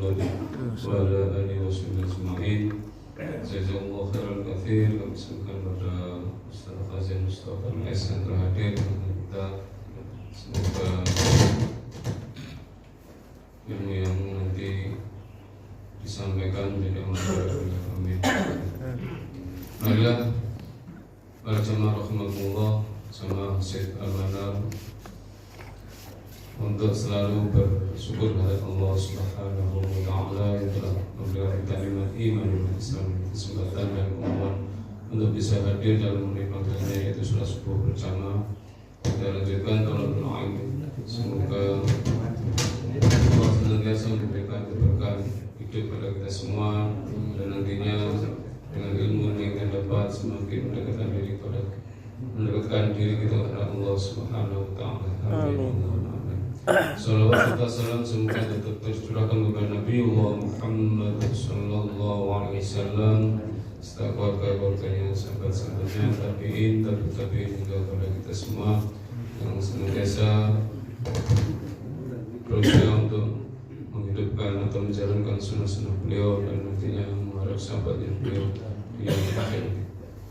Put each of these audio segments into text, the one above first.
Muhammadin wa ala alihi washabihi ajma'in. Jazakumullahu khairan katsir. Kami sampaikan pada Ustaz Fazil Mustafa Al-Ais yang terhadir kita. Semoga ilmu yang nanti disampaikan menjadi amal. Amin. Marilah para jamaah rahimakumullah sama Syekh Al-Manar untuk selalu bersyukur kepada Allah Subhanahu wa taala yang telah memberikan kalimat iman dan Islam, kesempatan dan kemampuan untuk bisa hadir dalam menikmatinya, yaitu salat subuh bersama. Kita lanjutkan tolong doain semoga Allah senantiasa memberikan keberkahan hidup pada kita semua, dan nantinya dengan ilmu yang kita dapat semakin mendekatkan diri kita kepada Allah Subhanahu wa taala. Amin. Salawat serta salam semoga tetap tercurahkan kepada Nabi Muhammad sallallahu alaihi wasallam, serta keluarga-keluarganya, sahabat-sahabatnya, tabi'in juga kepada kita semua yang senantiasa berusaha untuk menghidupkan atau menjalankan sunnah-sunnah beliau dan nantinya mengharap sahabatnya beliau di akhir.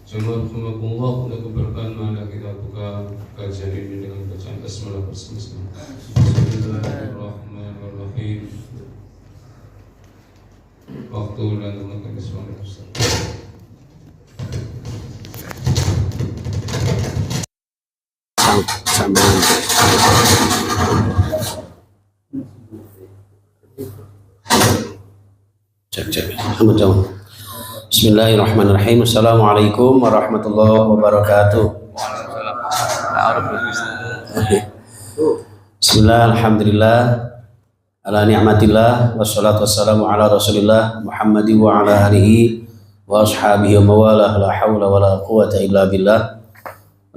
Assalamualaikum untuk keberkahan. Mari kita buka kajian ini dengan bacaan basmalah bersama-sama. Bismillahirrahmanirrahim. Waktu dan teman-teman semua. Cek. Bismillahirrahmanirrahim. Assalamualaikum warahmatullahi wabarakatuh. Bismillah, alhamdulillah, ala ni'matillah, wassalatu wassalamu ala rasulillah Muhammadi wa ala alihi wa ashabihi wa mawalah, la hawla wa la quwata illa billah.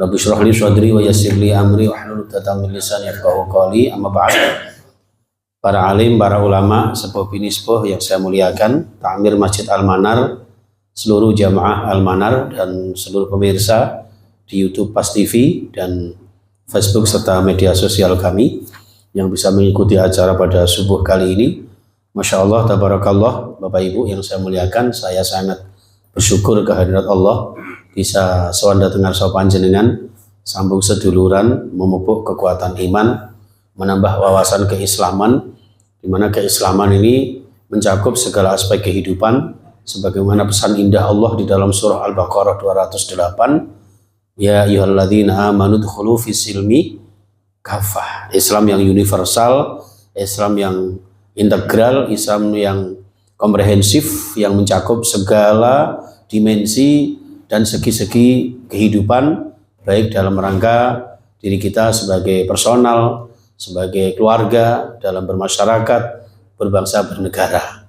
Rabbi syrah li sadri wa yassir li amri wa hlul 'uqdatam min lisani yafqahu qawli. Amma ba'd. Para alim, para ulama, sepuh bini sepuh yang saya muliakan, Ta'mir Masjid Al-Manar, seluruh jamaah Al-Manar dan seluruh pemirsa di YouTube Pas TV dan Facebook serta media sosial kami yang bisa mengikuti acara pada subuh kali ini. Masya Allah, tabarakallah, Bapak Ibu yang saya muliakan, saya sangat bersyukur kehadirat Allah bisa sewanda dengar sopan jenengan, sambung seduluran, memupuk kekuatan iman, menambah wawasan keislaman, di mana keislaman ini mencakup segala aspek kehidupan, sebagaimana pesan indah Allah di dalam surah Al-Baqarah 208, ya ayyuhalladzina amanu dkhulu fis-silmi kafah. Islam yang universal, Islam yang integral, Islam yang komprehensif, yang mencakup segala dimensi dan segi-segi kehidupan, baik dalam rangka diri kita sebagai personal, sebagai keluarga, dalam bermasyarakat, berbangsa, bernegara,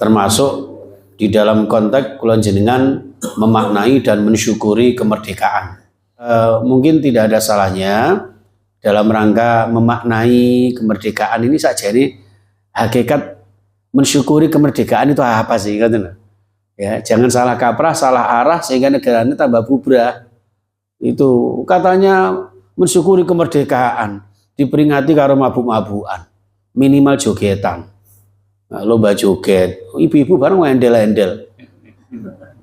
termasuk di dalam konteks kula jenengan memaknai dan mensyukuri kemerdekaan. Mungkin tidak ada salahnya dalam rangka memaknai kemerdekaan ini saja, ini hakikat mensyukuri kemerdekaan itu apa sih, katanya? Ya, jangan salah kaprah, salah arah sehingga negaranya tambah bubrah. Itu katanya mensyukuri kemerdekaan, diperingati karo mabuk-mabukan, minimal jogetan, lomba joget, ibu-ibu bareng endel-endel,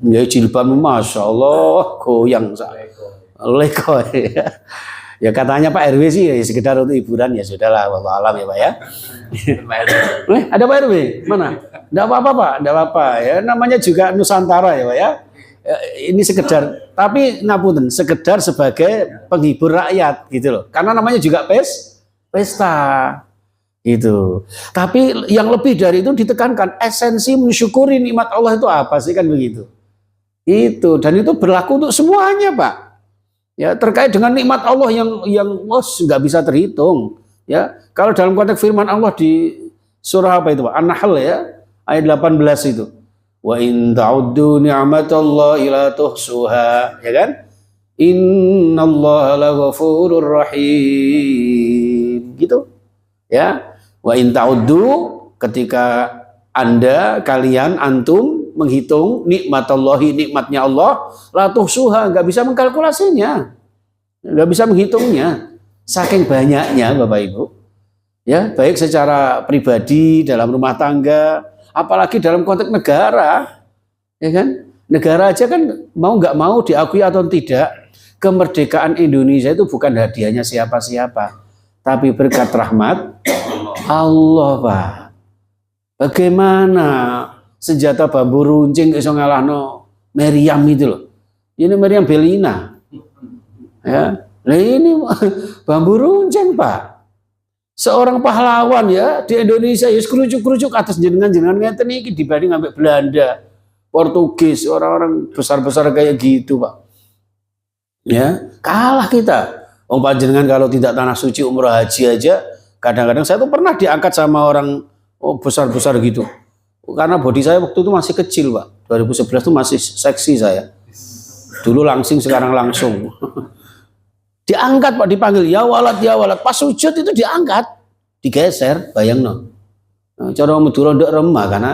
ya jilbab, masya Allah, goyang, leko. Ya katanya Pak RW sih ya sekedar untuk hiburan, ya sudahlah, wallahu alam ya Pak ya. Ada Pak RW mana? Tidak apa-apa Pak, tidak apa-apa ya, namanya juga Nusantara ya Pak ya. Ini sekedar, tapi ngapunten, sekedar sebagai penghibur rakyat gitu loh, karena namanya juga pesta gitu. Tapi yang lebih dari itu ditekankan, esensi mensyukuri nikmat Allah itu apa sih, kan begitu. Itu, dan itu berlaku untuk semuanya Pak. Ya, terkait dengan nikmat Allah yang nggak bisa terhitung. Ya, kalau dalam konteks firman Allah di surah apa itu Pak? An-Nahl ya, ayat 18 itu. Wa in ta'uddu ni'matallahi la tuhsuha, ya kan? Innallaha laghafurur rahim. Gitu. Ya. Wa in ta'uddu, ketika Anda, kalian, antum menghitung nikmatallahi, nikmatnya Allah, la tuhsuha, enggak bisa mengkalkulasinya. Enggak bisa menghitungnya. Saking banyaknya Bapak Ibu. Ya, baik secara pribadi dalam rumah tangga, apalagi dalam konteks negara, ya kan? Negara aja kan mau nggak mau diakui atau tidak, kemerdekaan Indonesia itu bukan hadiahnya siapa-siapa, tapi berkat rahmat Allah, Pak. Bagaimana senjata bambu runcing iso ngalahno Meriam itu loh. Ini Meriam Bellina. Ya, nah ini bambu runcing, Pak. Seorang pahlawan ya di Indonesia ya kerucuk-kerucuk atas jenengan-jenengan ngeten iki dibanding sampai Belanda, Portugis, orang-orang besar-besar kayak gitu, Pak. Ya, kalah kita. Wong panjenengan kalau tidak tanah suci umrah haji aja, kadang-kadang saya tuh pernah diangkat sama orang besar-besar gitu. Karena bodi saya waktu itu masih kecil, Pak. 2011 tuh masih seksi saya. Dulu langsing, sekarang langsung. Diangkat, Pak, dipanggil ya walad ya walad. Pas sujud itu diangkat, digeser, bayang no. Cara Madura ndak remah karena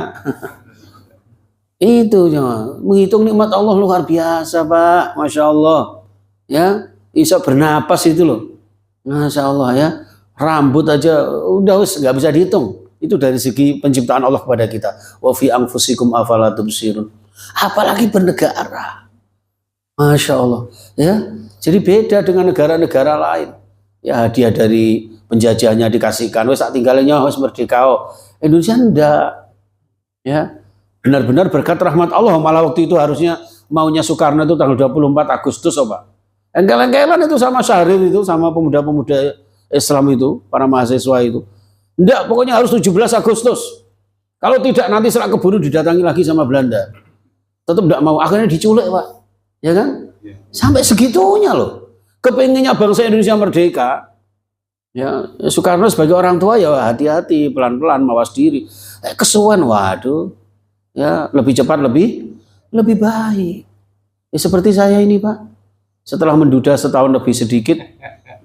itu ya, menghitung nikmat Allah luar biasa, Pak. Masya Allah. Ya, bisa bernapas itu loh. Masya Allah ya. Rambut aja udah nggak bisa dihitung. Itu dari segi penciptaan Allah kepada kita. Wa fi anfusikum afala tubsirun. Apalagi bernegara. Masya Allah. Ya. Jadi beda dengan negara-negara lain. Ya, hadiah dari penjajahnya dikasihkan. Wes tak tinggalnya wes merdeka. Indonesia enggak. Ya. Benar-benar berkat rahmat Allah. Malah waktu itu harusnya maunya Soekarno itu tanggal 24 Agustus, Pak. Engkel-engkelan itu sama Syahrir itu, sama pemuda-pemuda Islam itu, para mahasiswa itu. Enggak, pokoknya harus 17 Agustus. Kalau tidak nanti serak keburu didatangi lagi sama Belanda. Tetap enggak mau. Akhirnya diculik, Pak. Ya kan? Sampai segitunya loh. Kepengennya bangsa Indonesia merdeka. Ya, Soekarno sebagai orang tua ya hati-hati, pelan-pelan, mawas diri. Kesuwen, waduh. Ya, lebih cepat lebih baik. Ya, seperti saya ini, Pak. Setelah menduda setahun lebih sedikit,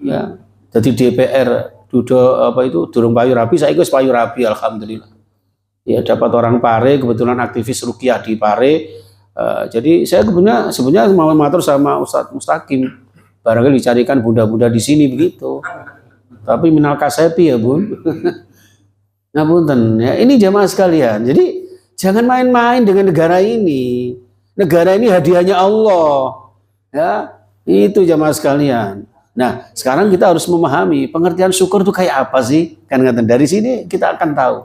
ya, jadi DPR duda apa itu durung payu rapi, saya ikut payu rapi, alhamdulillah. Ya, dapat orang Pare, kebetulan aktivis Rukiah di Pare. Jadi saya sebenarnya mau matur sama Ustadz Mustaqim, barangkali dicarikan bunda-bunda di sini begitu. Tapi minal kasepi ya, Bun. Ngapunten ya, ini jamaah sekalian. Jadi jangan main-main dengan negara ini. Negara ini hadiahnya Allah. Ya, itu jamaah sekalian. Nah, sekarang kita harus memahami pengertian syukur itu kayak apa sih? Kan dari sini kita akan tahu.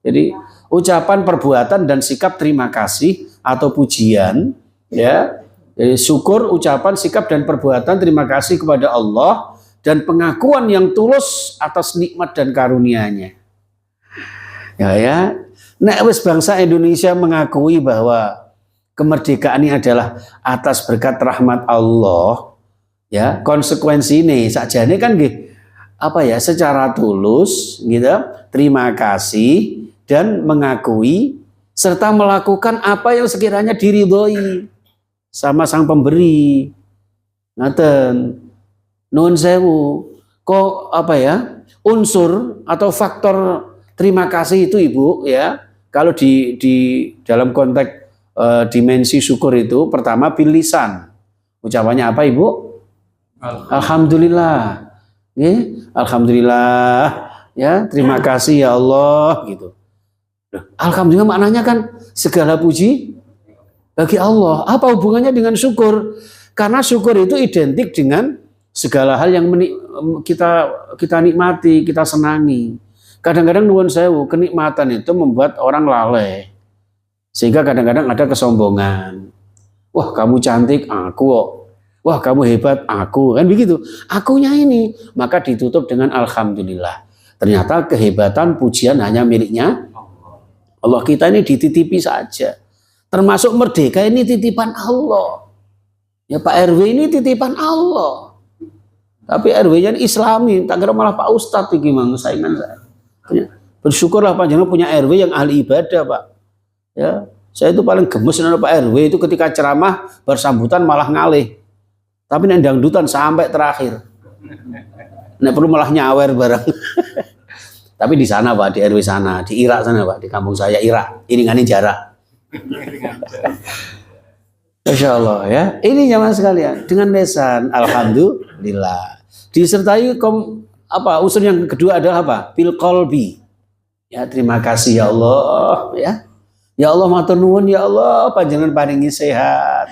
Jadi ucapan, perbuatan dan sikap terima kasih atau pujian, ya. Jadi, syukur, ucapan, sikap dan perbuatan terima kasih kepada Allah dan pengakuan yang tulus atas nikmat dan karunia-Nya. Ya. Nek wis bangsa Indonesia mengakui bahwa kemerdekaan ini adalah atas berkat rahmat Allah, ya, konsekuensi ini sakjane kan nggih apa ya, secara tulus gitu, terima kasih dan mengakui serta melakukan apa yang sekiranya diridhoi sama sang pemberi. Ngaten. Nuwun sewu. Kok apa ya? Unsur atau faktor terima kasih itu, Ibu, ya. Kalau di dalam konteks dimensi syukur itu pertama bil lisan. Ucapannya apa, Ibu? Alhamdulillah. Alhamdulillah. Ya, terima kasih ya Allah gitu. Alhamdulillah maknanya kan segala puji bagi Allah. Apa hubungannya dengan syukur? Karena syukur itu identik dengan segala hal yang kita nikmati, kita senangi. Kadang-kadang nuwun sewu, kenikmatan itu membuat orang lalai. Sehingga kadang-kadang ada kesombongan. Wah, kamu cantik, aku kok. Wah, kamu hebat, aku. Kan begitu. Akunya ini. Maka ditutup dengan alhamdulillah. Ternyata kehebatan pujian hanya miliknya Allah. Kita ini dititipi saja. Termasuk merdeka ini titipan Allah. Ya, Pak RW ini titipan Allah. Tapi RW-nya Islami, tak kira malah Pak Ustadz iki mang saingan saya. Bersyukurlah Pak Jangan punya RW yang ahli ibadah, Pak. Ya, saya itu paling gemes dengan Pak RW itu ketika ceramah bersambutan malah ngalih. Tapi nek dangdutan sampai terakhir. Nek perlu malah nyawer bareng. Tapi di sana, Pak, di RW sana, di Irak sana, Pak, di kampung saya Irak. Iringannya jarak. Masya Allah ya. Ini jamaah sekalian dengan lesan alhamdulillah disertai apa unsur yang kedua adalah apa? Bil qalbi. Ya, terima kasih ya Allah, ya. Ya Allah matur nuwun ya Allah, panjenengan paringi sehat.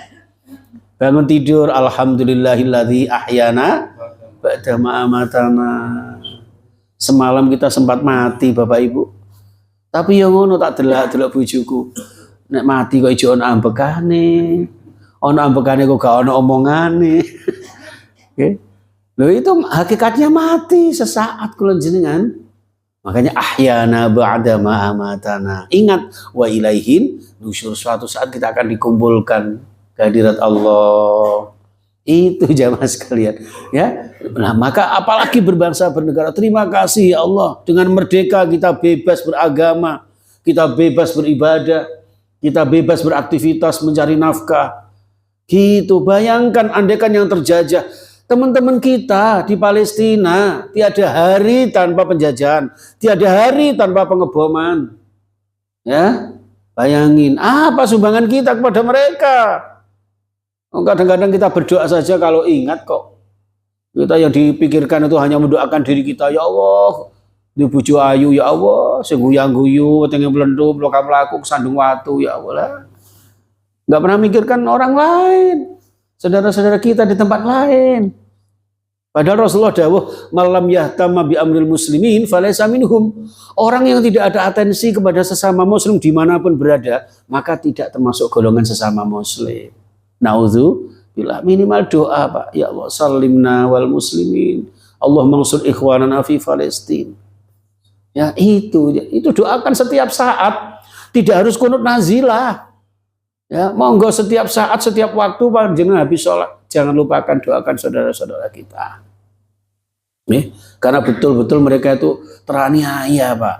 Bangun tidur, alhamdulillahilladzi ahyana ba'da ma amatana. Semalam kita sempat mati Bapak Ibu. Tapi ya ngono tak delok bojoku. Nek mati kok ijo ana ambekane. Ana ambekane kok gak ana omongane. Nggih. Lho itu hakikatnya mati sesaat kula jenengan. Makanya ahyana ba'da ma amatana. Ingat wa ilaihin nusyur, suatu saat kita akan dikumpulkan kehadirat Allah. Itu jamaah sekalian, ya. Nah, maka apalagi berbangsa bernegara. Terima kasih ya Allah, dengan merdeka kita bebas beragama, kita bebas beribadah, kita bebas beraktivitas mencari nafkah. Gitu. Bayangkan andaikan yang terjajah teman-teman kita di Palestina, tiada hari tanpa penjajahan, tiada hari tanpa pengeboman. Ya, bayangin apa sumbangan kita kepada mereka. Kadang-kadang kita berdoa saja kalau ingat kok. Kita yang dipikirkan itu hanya mendoakan diri kita, ya Allah, di bojo ayu ya Allah, sing guyang-guyu, wetenge mlendu, mlaku sandung watu ya Allah. Enggak pernah mikirkan orang lain, saudara-saudara kita di tempat lain. Padahal Rasulullah dawuh, "Malam yahtama bi amril muslimin falaysa minhum." Orang yang tidak ada atensi kepada sesama muslim dimanapun berada, maka tidak termasuk golongan sesama muslim. Naudzubillah, minimal doa Pak, ya Allah salimna wal muslimin, Allah mansur ikhwanana fi Palestin. Ya itu doakan setiap saat, tidak harus kunut nazilah. Ya, monggo setiap saat, setiap waktu panjenengan habis sholat, jangan lupakan doakan saudara-saudara kita. Nih, karena betul-betul mereka itu teraniaya Pak.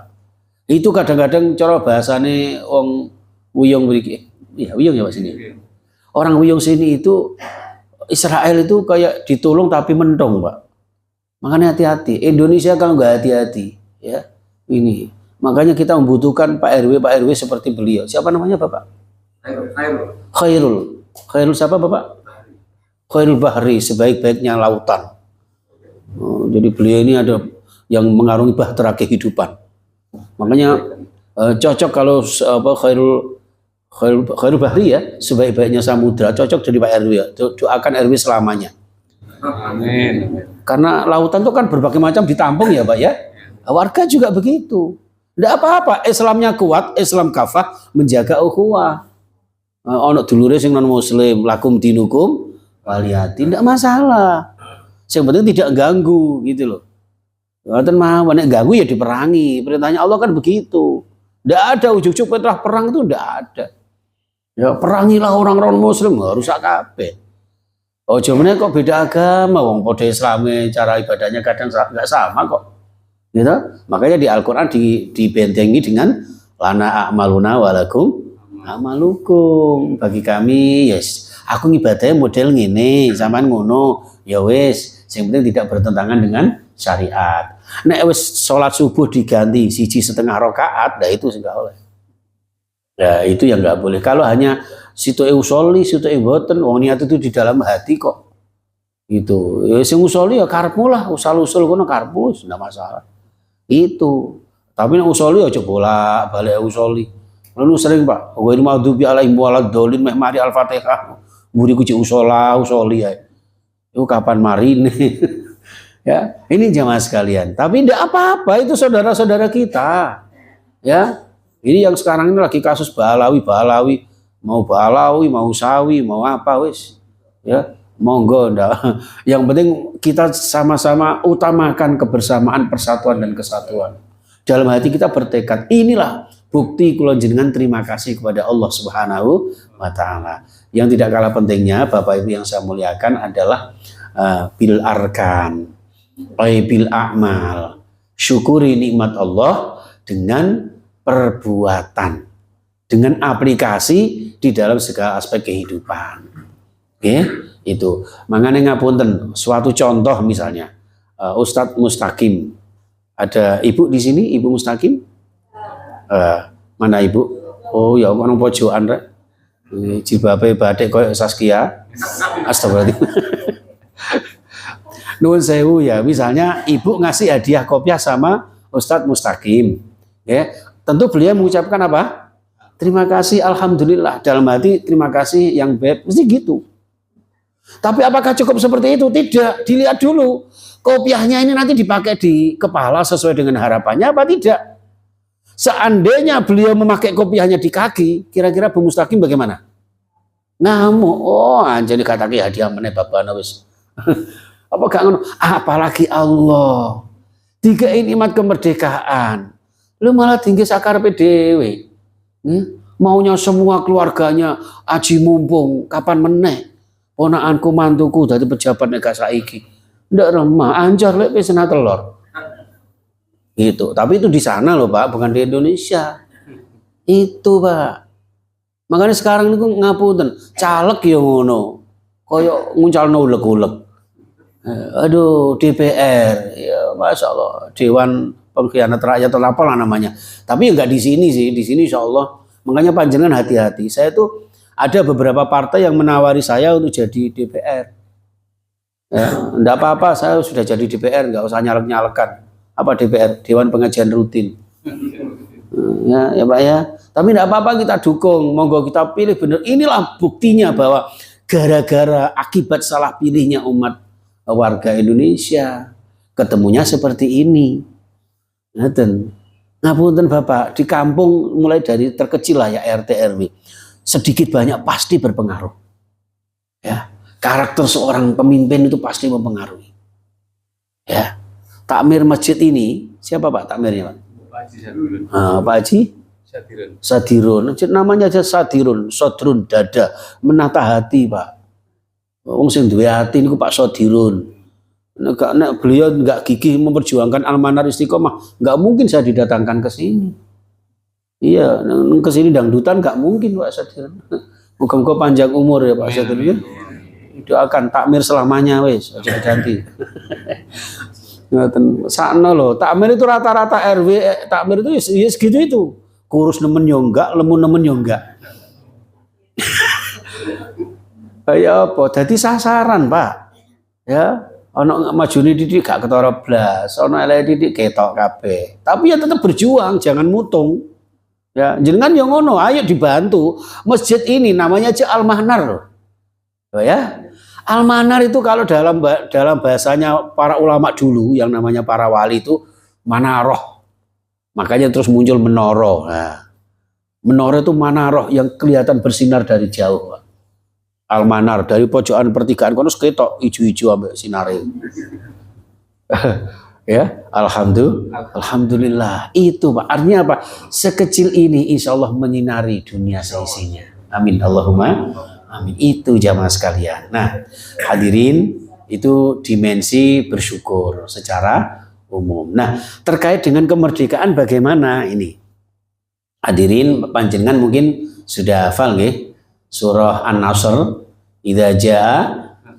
Itu kadang-kadang cara bahasane wong wuyung mriki. Iya, wuyung ya Pak sini. Orang wuyung sini itu Israel itu kayak ditolong tapi mentung Pak. Makanya hati-hati. Indonesia kalau nggak hati-hati, ya ini. Makanya kita membutuhkan Pak RW seperti beliau. Siapa namanya Bapak? Khairul siapa Bapak? Khairul Bahri, sebaik-baiknya lautan. Jadi beliau ini ada yang mengarungi bahtera kehidupan. Makanya cocok kalau Khairul Bahri ya, sebaik-baiknya samudra, cocok jadi Pak RW ya. Doakan RW selamanya. Amin. Karena lautan itu kan berbagai macam ditampung ya Pak ya. Warga juga begitu. Tidak apa-apa, Islamnya kuat, Islam kafah, menjaga ukhuwah. Ono dulure sing non muslim, lakum dinukum waliyati, tidak masalah. Yang penting tidak ganggu gitu loh. Ngoten mawon, nek ganggu ya diperangi. Perintahnya Allah kan begitu. Tidak ada ujuk-ujuk perintah perang itu tidak ada. Ya perangilah orang-orang muslim, harus kabeh. Oh jamannya kok beda agama, wong podo Islame cara ibadahnya kadang nggak sama kok. Gitu? Makanya di Al-Qur'an dibentengi dengan lana a'maluna walakum amalukum. Bagi kami, yes, aku ngibadahnya model ngene, sampean ngono, ya wis, yang penting tidak bertentangan dengan syariat. Nek wis sholat subuh diganti 1,5 rakaat, nah itu enggak oleh. Nah itu yang nggak boleh. Kalau hanya situ usoli, situ boten, wong niat itu di dalam hati kok. Itu. Ya sing usoli ya karepmu lah, usul kono karepmu, enggak masalah. Itu. Tapi nek usoli aja bolak-balik usoli. Lalu sering Pak, wa inna ma'dubi alaihim waladhdallin meh mari Al-Fatihah. Muri ku cek usoli ya. Itu kapan marine? Ya, ini jamaah sekalian. Tapi tidak apa-apa, itu saudara-saudara kita. Ya. Ini yang sekarang ini lagi kasus Balawi, mau Balawi, mau Sawi, mau apa wis. Ya, monggo ndak. Yang penting kita sama-sama utamakan kebersamaan, persatuan dan kesatuan. Dalam hati kita bertekad, inilah bukti kula jenengan terima kasih kepada Allah Subhanahu wa taala. Yang tidak kalah pentingnya Bapak Ibu yang saya muliakan adalah bil arkan, bil a'mal. Syukuri nikmat Allah dengan perbuatan, dengan aplikasi di dalam segala aspek kehidupan. Oke, itu. Makanya ngapunten, suatu contoh misalnya Ustadz Mustaqim. Ada Ibu di sini, Ibu Mustaqim? Mana Ibu? Oh ya, orang pojokan rek. Jilbabe batik koyo Saskia. Astagfirullahaladzim. Nuwun sewu ya, misalnya ibu ngasih hadiah kopiah sama Ustadz Mustaqim, ya, tentu beliau mengucapkan apa? Terima kasih, alhamdulillah, dalam hati terima kasih yang baik, mesti gitu. Tapi apakah cukup seperti itu? Tidak, dilihat dulu kopiahnya ini nanti dipakai di kepala sesuai dengan harapannya apa tidak. Seandainya beliau memakai kopiahnya di kaki, kira-kira Bu Mustaqim bagaimana? Ngamuk, oh anjir dikatakan hadiah meneh babana wis. Apa gak ngono? Apalagi Allah dikei nikmat kemerdekaan, lu malah tinggi sakarepe dhewe. Maunya semua keluarganya aji mumpung, kapan meneh ponakanku mantuku dadi pejabat nek gak saiki. Ndak remah, anjar lek wis telur. Gitu. Tapi itu di sana loh Pak, bukan di Indonesia. Itu Pak. Makanya sekarang niku ngapunten, caleg ya ngono. Kaya nguncalno ulek-ulek. Aduh, DPR, ya Masya Allah, Dewan Pengkhianat Rakyat atau apalah namanya. Tapi enggak di sini sih, di sini Insya Allah. Makanya panjenengan hati-hati. Saya tuh ada beberapa partai yang menawari saya untuk jadi DPR. Ya, enggak apa-apa, saya sudah jadi DPR, enggak usah nyalek-nyalekan. Apa DPR? Dewan Pengajian Rutin. Ya Pak ya. Tapi enggak apa-apa, kita dukung. Monggo kita pilih benar. Inilah buktinya bahwa gara-gara akibat salah pilihnya umat warga Indonesia ketemunya seperti ini. Ngapunten Bapak, di kampung mulai dari terkecil lah ya RT RW, sedikit banyak pasti berpengaruh. Ya, karakter seorang pemimpin itu pasti mempengaruhi. Ya, takmir masjid ini siapa Pak takmirnya Pak? Pak Haji Sadirun. Namanya aja Sadirun, Sodrun dada, menata hati Pak. Wong sing duwe hati niku Pak Sadirun. Nek beliau nggak gigih memperjuangkan Almanar Istiqomah, nggak mungkin saya didatangkan ke sini. Iya, ke sini dangdutan nggak mungkin Pak Sadirun. Muga-muga panjang umur ya Pak Sadirun. Doakan takmir selamanya wes, aja ganti. Sakno loh, takmir itu rata-rata RW, takmir itu ya segitu itu. Kurus nemen yo enggak, lemu nemen yo enggak. Ya apa? Jadi sasaran Pak. Ya, ono majune didik gak ketara blas, ono eleke didik ketok kabeh. Tapi ya tetap berjuang, jangan mutung. Ya, jenengan yo ngono, ayo dibantu. Masjid ini namanya aja Al-Mahnar loh. Ya. Al-Manar itu kalau dalam bahasanya para ulama dulu yang namanya para wali itu manaroh. Makanya terus muncul menoro. Nah, menoro itu manaroh yang kelihatan bersinar dari jauh. Al-Manar dari pojokan pertigaan kono ketok ijo-ijo ambek sinare. Ya, alhamdulillah. Itu Pak. Artinya apa? Sekecil ini insya Allah menyinari dunia seisinya. Amin Allahumma. Amin. Itu jamaah sekalian. Nah, hadirin, itu dimensi bersyukur secara umum. Nah, terkait dengan kemerdekaan bagaimana ini? Hadirin, panjenengan mungkin sudah hafal nggih surah An-Nasr, idza jaa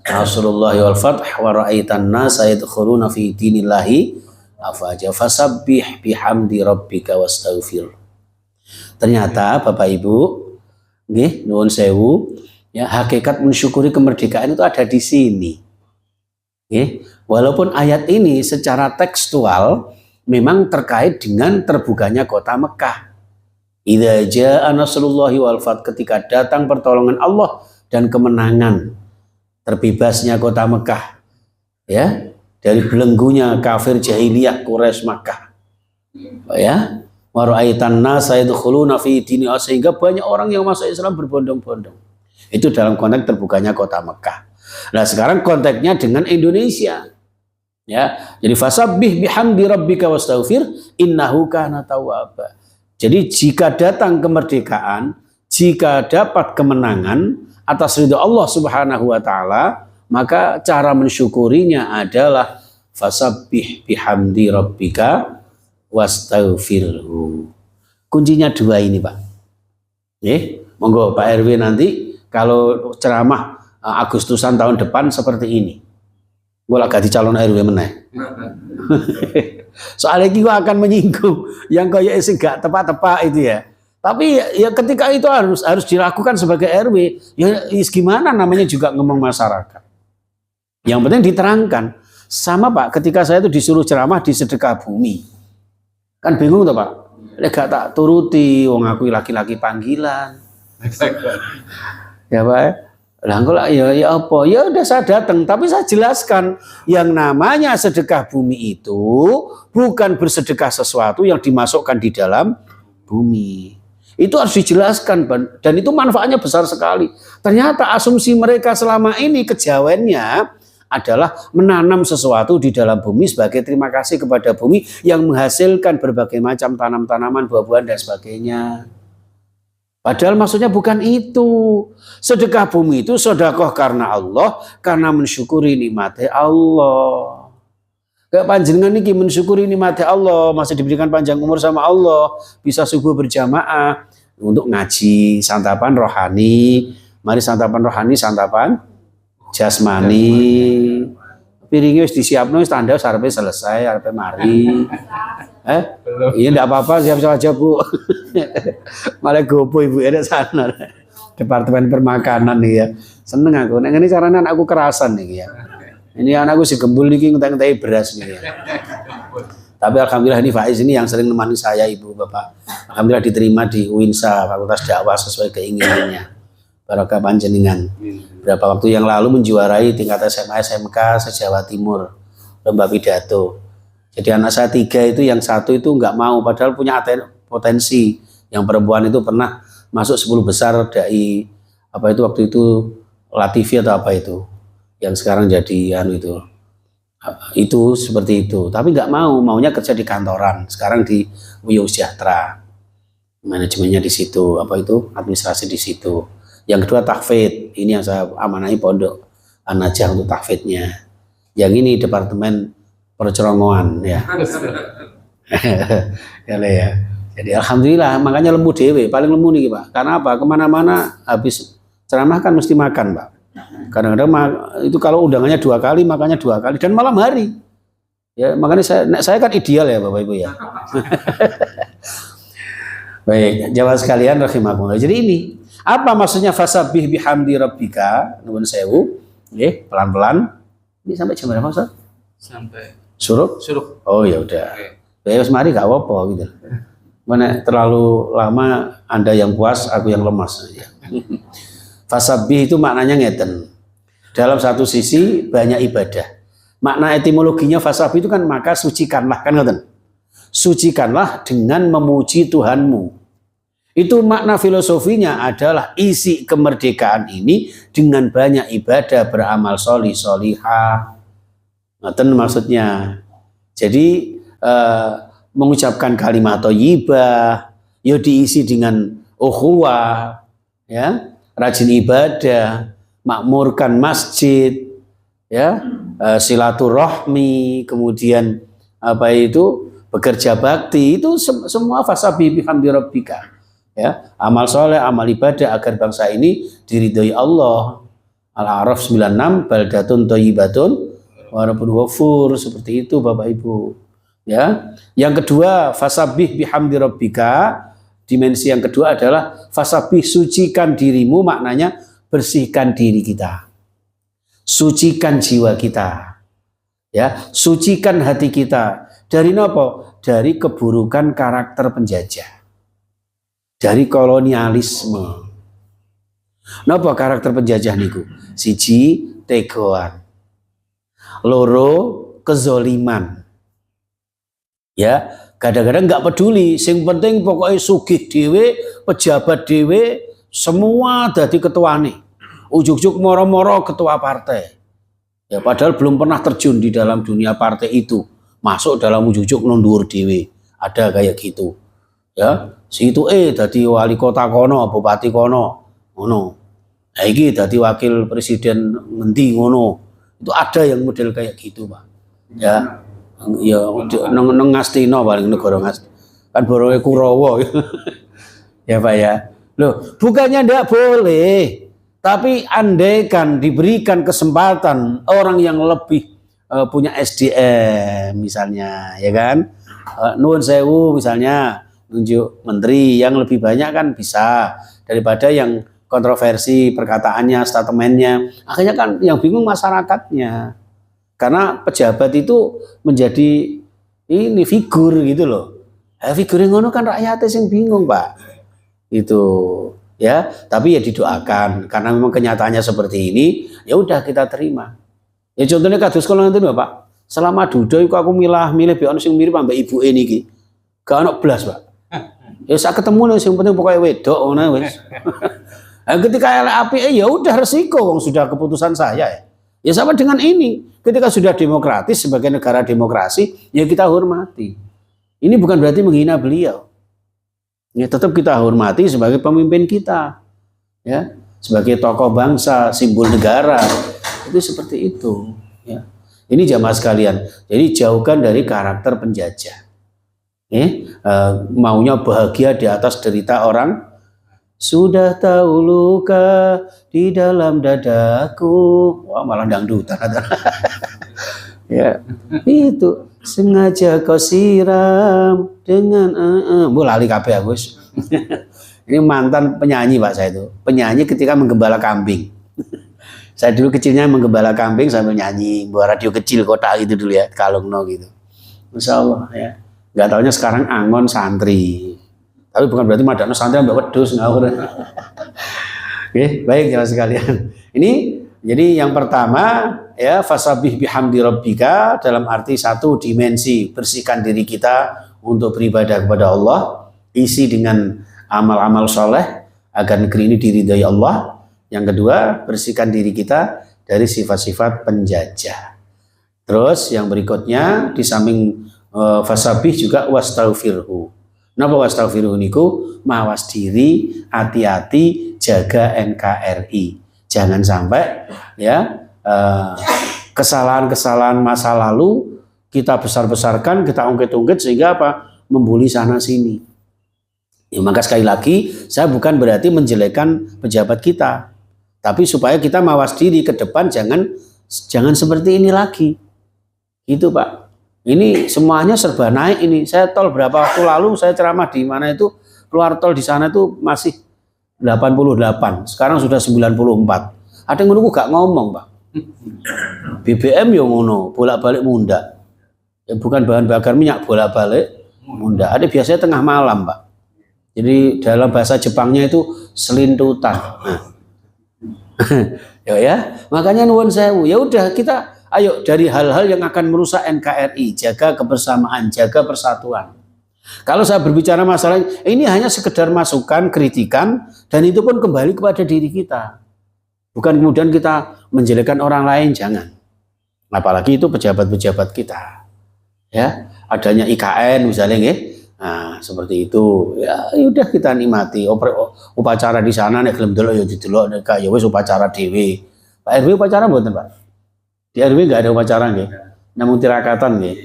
nasrullahi wal fath wa ra'aitan nasa yadkhuluna fi dinillahi afwaja fasabbih bihamdi rabbika wastaghfir. Ternyata Bapak Ibu, nggih, nuwun sewu, ya, hakikat mensyukuri kemerdekaan itu ada di sini. Walaupun ayat ini secara tekstual memang terkait dengan terbukanya kota Mekah. Idza jaa nasrullahi wal fath, ketika datang pertolongan Allah dan kemenangan, terbebasnya kota Mekah, ya, dari belenggunya kafir jahiliyah Quraisy Makkah. Ya, wa ra'aitan nasa yadkhuluna fi dini, sehingga banyak orang yang masuk Islam berbondong-bondong. Itu dalam konteks terbukanya kota Mekah. Nah sekarang konteksnya dengan Indonesia. Ya, jadi fasabbih bihamdi rabbika wastaghfir innahu kana tawwaba. Jadi jika datang kemerdekaan, jika dapat kemenangan atas ridha Allah Subhanahu wa taala, maka cara mensyukurinya adalah fasabbih bihamdi rabbika wastaghfirhu. Kuncinya dua ini, Pak. Monggo Pak RW nanti kalau ceramah Agustusan tahun depan seperti ini, gue lagi di calon RW meneh. Soalnya gue akan menyinggung yang kayak sing gak tepat-tepat itu ya. Tapi ya ketika itu harus dilakukan sebagai RW, ya gimana namanya juga ngomong masyarakat. Yang penting diterangkan. Sama Pak, ketika saya itu disuruh ceramah di sedekah bumi. Kan bingung tuh Pak. Lek gak tak turuti, wong aku laki-laki panggilan. Ya Pak. Lah kok ya apa? Ya udah saya datang, tapi saya jelaskan yang namanya sedekah bumi itu bukan bersedekah sesuatu yang dimasukkan di dalam bumi. Itu harus dijelaskan dan itu manfaatnya besar sekali. Ternyata asumsi mereka selama ini kejawennya adalah menanam sesuatu di dalam bumi sebagai terima kasih kepada bumi yang menghasilkan berbagai macam tanam-tanaman, buah-buahan dan sebagainya. Padahal maksudnya bukan itu. Sedekah bumi itu sedekah karena Allah, karena mensyukuri nikmatnya Allah. Kayak panjenengan niki mensyukuri nikmatnya Allah, masih diberikan panjang umur sama Allah, bisa subuh berjamaah untuk ngaji, santapan rohani. Mari santapan rohani, santapan jasmani. Piringnya wis disiapno wis tanda sarepe selesai, arepe mari. Iya enggak apa-apa, siap-siap aja, Bu. Malah gopo Ibu ada sana. Departemen permakanan nih ya. Seneng aku. Nek ngene carane anakku kerasan nih ya. Ini anakku si gembul niki ngenteng-ngenteni beras nih ya. Tapi alhamdulillah ini Faiz ini yang sering menemani saya Ibu Bapak. Alhamdulillah diterima di UINSA Fakultas Dakwah sesuai keinginannya. Barokah panjenengan. Berapa waktu yang lalu menjuarai tingkat SMA SMK se-Jawa Timur lomba pidato. Jadi anak saya 3 itu yang 1 itu nggak mau padahal punya potensi. Yang perempuan itu pernah masuk 10 besar dai apa itu waktu itu Latifi atau apa itu yang sekarang jadi itu seperti itu, tapi nggak maunya kerja di kantoran, sekarang di Wiyung Sejahtera, manajemennya di situ, apa itu administrasi di situ. Yang kedua tahfidz, ini yang saya amanahi pondok An-Najah untuk tahfidznya. Yang ini departemen percerongoan ya. Ya. Jadi alhamdulillah, makanya lembu dewe, paling lembu nih Pak. Karena apa? Kemana-mana habis ceramah kan mesti makan Pak. Kadang-kadang itu kalau undangannya 2 kali, makanya 2 kali dan malam hari. Ya makanya saya kan ideal ya Bapak Ibu ya. Baik, jamaah sekalian rahimakumullah. Jadi ini apa maksudnya fasabbih bihamdi rabbika? Nuwun sewu. Nggih, pelan-pelan. Ini sampai jam berapa Ustaz? Sampai Suruh? Oh ya udah. Ya wis mari gak apa-apa gitu. Mana terlalu lama Anda yang puas, aku yang lemas ya. Fasabbih itu maknanya ngeten. Dalam satu sisi banyak ibadah. Makna etimologinya fasabbih itu kan maka sucikanlah kan ngeten. Sucikanlah dengan memuji Tuhanmu. Itu makna filosofinya adalah isi kemerdekaan ini dengan banyak ibadah, beramal solihah. Ngeten maksudnya. Jadi mengucapkan kalimat thayyibah, ya diisi dengan ukhuwah, ya. Rajin ibadah, makmurkan masjid, ya, silaturahmi, kemudian apa itu bekerja bakti, itu semua fasabbih bihamdi rabbika, ya, amal soleh, amal ibadah agar bangsa ini diridhoi Allah. Al-A'raf 96 baldatun thayyibatun wa rabbun ghafur, seperti itu Bapak Ibu, ya. Yang kedua fasabbih bihamdi rabbika. Dimensi yang kedua adalah fasabbih, sucikan dirimu, maknanya bersihkan diri kita. Sucikan jiwa kita. Ya, sucikan hati kita. Dari apa? Dari keburukan karakter penjajah. Dari kolonialisme. Napa karakter penjajah niku? Siji, tegoan. Loro, kezoliman. Ya, kadang-kadang nggak peduli, sing penting pokoknya sugih dhewe, pejabat dhewe, semua dadi ketuane. Ujuk-ujuk moro-moro ketua partai. Ya padahal belum pernah terjun di dalam dunia partai itu. Masuk dalam ujuk-ujuk nondur dhewe. Ada kayak gitu. Ya, si itu dadi wali kota kono, bupati kono, ngono. Nah, iki dadi wakil presiden ngendi ngono. Itu ada yang model kayak gitu, Pak. Ya. Ya nang Ngastina paling negara Ngastina kan borowe Kurawa. Ya Pak ya. Loh, bukannya ndak boleh, tapi andaikan diberikan kesempatan orang yang lebih punya SDM misalnya, ya kan, nuwun sewu misalnya nunjuk menteri yang lebih banyak kan bisa daripada yang kontroversi perkataannya, statementnya, akhirnya kan yang bingung masyarakatnya. Karena pejabat itu menjadi ini figur gitu loh. Figur yang ngono kan rakyatnya yang bingung, Pak. Itu ya, tapi ya didoakan karena memang kenyataannya seperti ini, ya udah kita terima. Ya contohnya kados kula ngoten Pak. Selama duda iku aku milih be ono sing mirip ambek ibuke niki. Gak ono blas, Pak. Ya sak ketemu sing penting pokoknya wedok ngono wis. Ketika apike ya udah resiko wong sudah keputusan saya ya. Ya sama dengan ini, ketika sudah demokratis sebagai negara demokrasi, ya kita hormati. Ini bukan berarti menghina beliau. Ya tetap kita hormati sebagai pemimpin kita. Ya, sebagai tokoh bangsa, simbol negara. Itu seperti itu, ya. Ini jamaah sekalian. Jadi jauhkan dari karakter penjajah. Maunya bahagia di atas derita orang. Sudah tahu luka di dalam dadaku. Wah, malah dangdutan. Ya, itu sengaja kau siram dengan lali kabeh Agus. Ini mantan penyanyi Pak saya itu. Penyanyi ketika menggembala kambing. Saya dulu kecilnya menggembala kambing sambil nyanyi, buat radio kecil kota itu dulu ya, Kalungno gitu. Masya Allah ya. Gak taunya sekarang angon santri. Tapi bukan berarti madakno santri ambek wedhus ngawur. Oke, baik ya sekalian. Ini jadi yang pertama ya fasabih bihamdi rabbika dalam arti satu dimensi bersihkan diri kita untuk beribadah kepada Allah, isi dengan amal-amal soleh agar negeri ini diridhai Allah. Yang kedua, bersihkan diri kita dari sifat-sifat penjajah. Terus yang berikutnya di samping fasabih juga wastaghfirhu. Napa wastaghfirhu niku? Mawas diri, hati-hati, jaga NKRI. Jangan sampai ya kesalahan-kesalahan masa lalu kita besar-besarkan, kita ungkit-ungkit sehingga apa? Membuli sana sini. Ya, maka sekali lagi saya bukan berarti menjelekkan pejabat kita, tapi supaya kita mawas diri ke depan jangan seperti ini lagi. Gitu Pak. Ini semuanya serba naik ini. Saya tol berapa waktu lalu saya ceramah di mana itu keluar tol di sana itu masih 88. Sekarang sudah 94. Ada yang menunggu gak ngomong, Pak. BBM yang ngono, bolak-balik mundak. Ya, bukan bahan bakar minyak, bolak-balik mundak. Ada biasanya tengah malam, Pak. Jadi dalam bahasa Jepangnya itu selintutan. Nah. ya, makanya nuwun sewu. Ya udah kita ayo dari hal-hal yang akan merusak NKRI, jaga kebersamaan, jaga persatuan. Kalau saya berbicara masalah ini hanya sekedar masukan, kritikan, dan itu pun kembali kepada diri kita. Bukan kemudian kita menjelekkan orang lain, jangan. Apalagi itu pejabat-pejabat kita. Ya, adanya IKN misalnya, nggih. Nah, seperti itu. Ya, udah kita nikmati. Upacara di sana nek gelem delok ya didelok, nek ya wis upacara dhewe. Pak RW upacara mboten, Pak? Di RW enggak ada upacara nggih. Namun tirakatan nggih.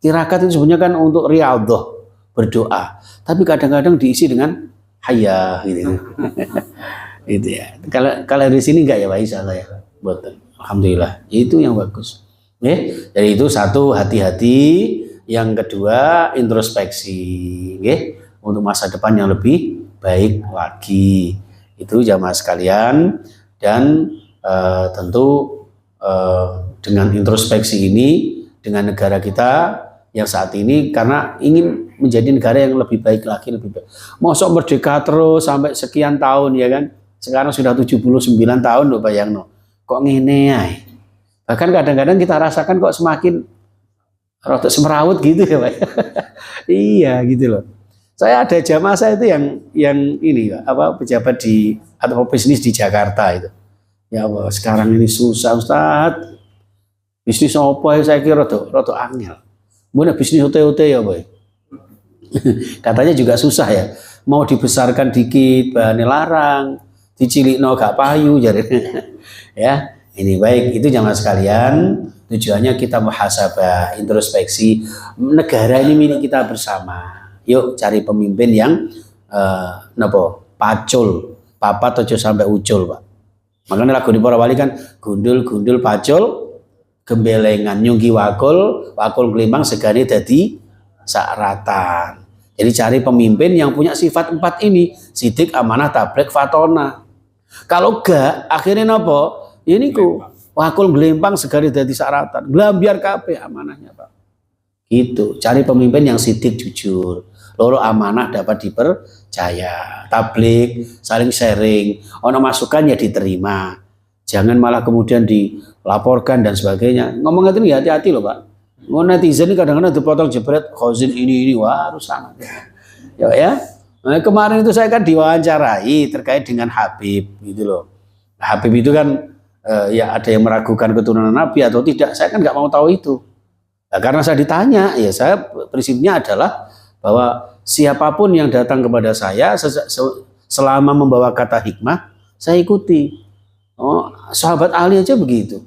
Tirakat itu sebenarnya kan untuk riyadhah, berdoa. Tapi kadang-kadang diisi dengan hayya gitu. Itu ya. Kalau di sini enggak ya Pak insyaallah ya. Mboten. Alhamdulillah. Itu yang bagus. Nggih. Jadi itu satu hati-hati, yang kedua introspeksi, nggih, untuk masa depan yang lebih baik lagi. Itu jamaah sekalian dan tentu dengan introspeksi ini dengan negara kita yang saat ini karena ingin menjadi negara yang lebih baik lagi, lebih baik. Mosok merdeka terus sampai sekian tahun ya kan? Sekarang sudah 79 tahun loh bayangno. Kok ngene ae. Bahkan kadang-kadang kita rasakan kok semakin rotok semrawut gitu ya Pak. Iya gitu loh. Saya ada jamaah saya itu yang ini apa pejabat di atau bisnis di Jakarta itu. Ya Allah, sekarang ini susah Ustaz. Bisnis apa ya saya kira rotok angel. Mana bisnis OT-OT ya Boy. Katanya juga susah ya. Mau dibesarkan dikit bahannya larang, dicilikno gak payu jadi. Ya, ini baik itu jamaah sekalian. Tujuannya kita muhasabah, introspeksi. Negara ini milik kita bersama. Yuk cari pemimpin yang pacul, papat aja sampai ucul, Pak. Makanya lagu di para wali kan gundul-gundul pacul, gembelengan nyunggi wakul, wakul kelimbang segani dadi sakratan. Jadi cari pemimpin yang punya sifat 4 ini, sidik, amanah, tablek, fatona. Kalau enggak, akhirnya napa? Ini ku Wakul glempang segari dadi syaratan. Glambiar kabeh amanahnya, Pak. Gitu. Cari pemimpin yang sidik jujur. Loro amanah dapat dipercaya. Tablik, saling sharing. Ono masukan ya diterima. Jangan malah kemudian dilaporkan dan sebagainya. Ngomong itu ya hati-hati loh, Pak. Mau netizen ini kadang-kadang dipotong jebret khozin ini wah rusak. Ya. Nah, kemarin itu saya kan diwawancarai terkait dengan Habib gitu loh. Habib itu kan ya ada yang meragukan keturunan Nabi atau tidak. Saya kan nggak mau tahu itu. Nah, karena saya ditanya, ya saya prinsipnya adalah bahwa siapapun yang datang kepada saya selama membawa kata hikmah, saya ikuti. Oh, sahabat Ali aja begitu.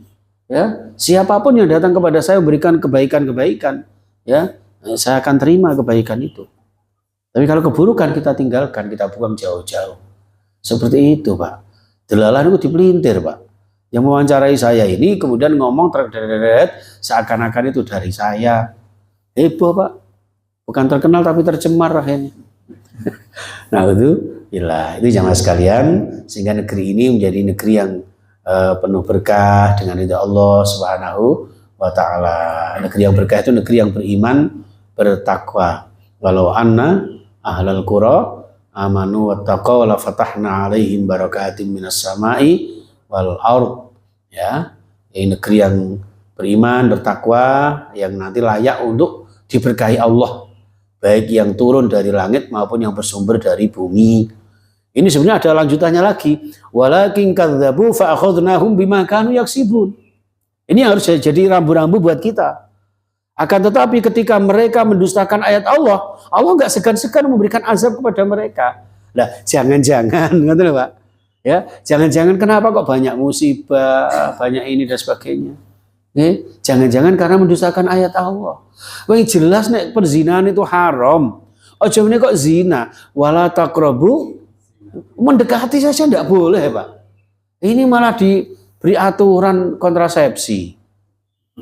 Ya, siapapun yang datang kepada saya memberikan kebaikan-kebaikan, ya, saya akan terima kebaikan itu. Tapi kalau keburukan kita tinggalkan, kita buang jauh-jauh. Seperti itu, Pak. Delalah itu dipelintir, Pak. Yang mewawancarai saya ini kemudian ngomong terderet seakan-akan itu dari saya. Heboh, Pak. Bukan terkenal tapi tercemar akhirnya. Nah, itu jamaah sekalian, sehingga negeri ini menjadi negeri yang penuh berkah dengan ridha Allah Subhanahu wa taala. Negeri yang berkah itu negeri yang beriman, bertakwa. Walau anna ahlal qura amanu wattaqaw la fatahna alaihim barakatim minas sama'i wal ard. Ya, ini negeri yang beriman, bertakwa, yang nanti layak untuk diberkahi Allah, baik yang turun dari langit maupun yang bersumber dari bumi. Ini sebenarnya ada lanjutannya lagi. Walakin kadzabu fa akhadnahum bima kanu yaksibun. Ini harus jadi rambu-rambu buat kita. Akan tetapi ketika mereka mendustakan ayat Allah, Allah nggak segan-segan memberikan azab kepada mereka. Lah, jangan-jangan, ngerti Pak? Ya, jangan-jangan kenapa kok banyak musibah, banyak ini dan sebagainya. Jangan-jangan karena mendustakan ayat Allah. Wah, jelas nek perzinahan itu haram. Ojo meneh kok zina, wala taqrabu. Mendekati saja tidak boleh, Pak. Ini malah diberi aturan kontrasepsi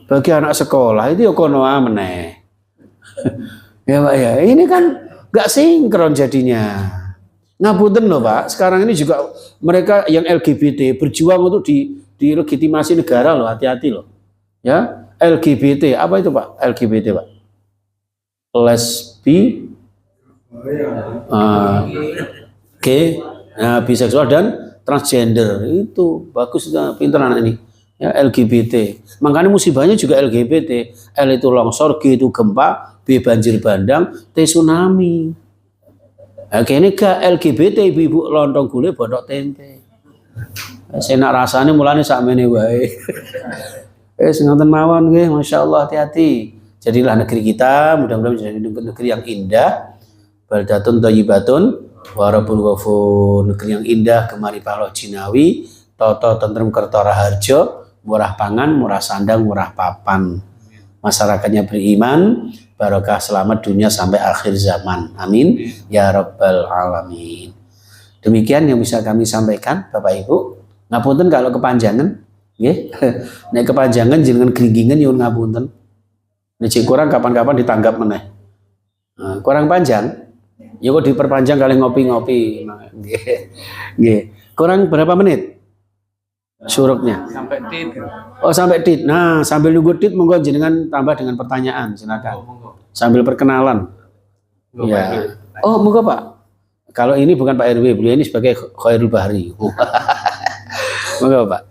bagi anak sekolah, itu ya kono meneh. Ya, Pak ya. Ini kan nggak sinkron jadinya. Ngapunten loh, Pak. Sekarang ini juga mereka yang LGBT berjuang untuk dilegitimasi negara loh, hati-hati loh. Ya, LGBT apa itu, Pak? LGBT, Pak. Lesbi, biseksual dan transgender, itu bagus, pintar anak ini. Ya, LGBT. Makanya musibahnya juga LGBT. L itu longsor, G itu gempa, B banjir bandang, T tsunami. Nah, kayaknya gak LGBT ibu-ibu lontong gulai bodok tempe. Senak rasanya mulanya sakmene wae. Ngoten mawon nggih, masyaallah, hati-hati. Jadilah negeri kita mudah-mudahan menjadi negeri yang indah. Baldatun thayyibatun wa rabbul ghafur. Negeri yang indah, gemari paloh jinawi, toto tentrem kertora harjo, murah pangan, murah sandang, murah papan. Masyarakatnya beriman, barokah selamat dunia sampai akhir zaman. Amin ya rabbal alamin. Demikian yang bisa kami sampaikan, Bapak Ibu. Ngapunten kalau kepanjangan, nggih. Nek kepanjangan jenengan gringgingan nyuwun ngapunten. Nek kurang kapan-kapan ditanggap meneh. Nah, kurang panjang, ya kok diperpanjang kali ngopi-ngopi. Nggih. Kurang berapa menit? Surupnya sampai tit. Oh, sampai tit. Nah, sambil nunggu tit monggo jenengan tambah dengan pertanyaan, silakan. Sambil perkenalan. Ya. Oh, monggo Pak. Kalau ini bukan Pak RW, beliau ini sebagai Khairul Bahri. Monggo Pak.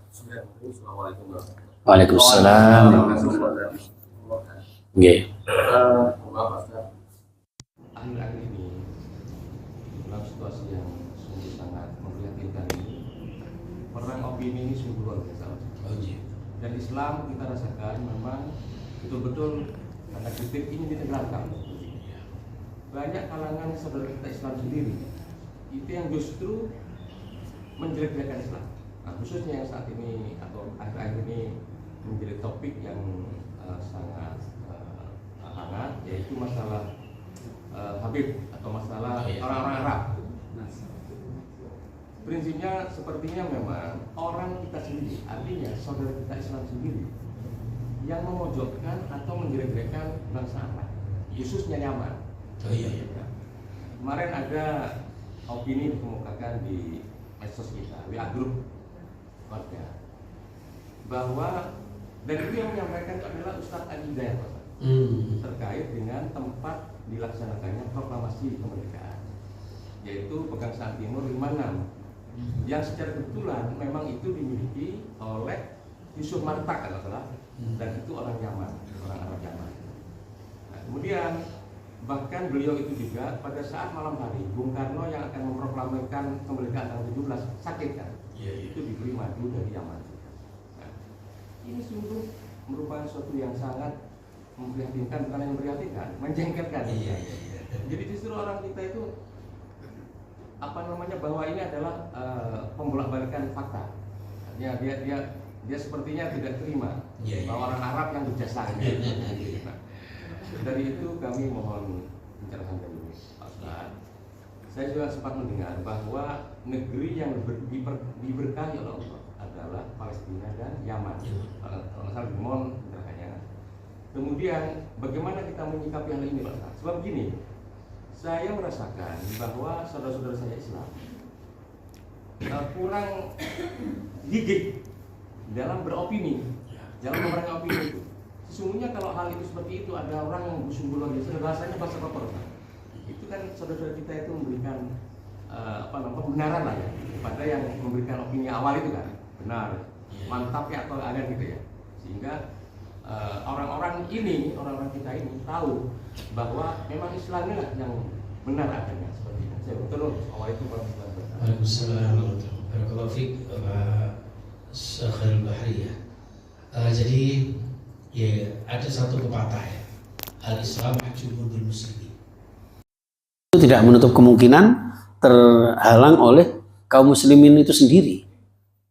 Waalaikumsalam. Nggih. Akhir-akhir ini dalam situasi yang sungguh sangat memprihatinkan ini, perang opini ini sungguh luar biasa. Dan Islam kita rasakan memang betul-betul kata kritik ini ditenggelamkan. Banyak kalangan saudara kita Islam sendiri itu yang justru menjelek-jelekan Islam. Nah, khususnya yang saat ini atau akhir-akhir ini menjadi topik yang sangat hangat, yaitu masalah Habib atau masalah orang-orang Arab. Prinsipnya sepertinya memang orang kita sendiri, artinya saudara kita Islam sendiri, yang memojokkan atau menjelek-jelekan bangsa Arab, khususnya Yaman. Oh iya. Kemarin ada opini dikemukakan di medsos kita, WA grup warga. bahwa dan itu yang menyampaikan itu adalah Ustadz Adi Hidayat, Pak, terkait dengan tempat dilaksanakannya proklamasi kemerdekaan, yaitu Pegangsaan Timur 56, yang secara kebetulan memang itu dimiliki oleh Yusuf Martak kalau salah, dan itu orang Yaman, orang Arab Yaman. Nah, kemudian bahkan beliau itu juga pada saat malam hari Bung Karno yang akan memproklamirkan kemerdekaan tanggal 17 sakit kan, itu diberi madu dari Yaman. Nah, ini sungguh merupakan sesuatu yang sangat memprihatinkan, bukan yang memprihatinkan, menjengkelkan. Jadi justru orang kita itu bahwa ini adalah pembolak-balikan fakta. Ya, dia sepertinya tidak terima bahwa orang Arab yang berjasa. Nah, dari itu kami mohon pencerahan dari Pak Ustaz. Saya juga sempat mendengar bahwa negeri yang diberkahi oleh Allah adalah Palestina dan Yaman. Kalau salah mohon pencerahannya. Kemudian bagaimana kita menyikapi hal ini, Pak Ustaz? Sebab begini, saya merasakan bahwa saudara-saudara saya Islam kurang gigih dalam beropini, dalam memerangi opini itu. Sesungguhnya kalau hal itu seperti itu, ada orang yang bersungguh luar biasa, bahasanya bahasa kotor. Itu kan saudara-saudara kita itu memberikan pembenaran lah ya kepada yang memberikan opini awal itu kan, benar, mantap ya atau ada gitu ya, sehingga orang-orang kita ini tahu bahwa memang Islam lah yang benar adanya seperti itu. Saya terus awal itu Waalaikumsalam warahmatullahi wabarakatuh. Syaikh Bahriyah. Jadi ya ada satu pepatah ya, al-Islam hajjun bil muslimin. Itu tidak menutup kemungkinan terhalang oleh kaum muslimin itu sendiri.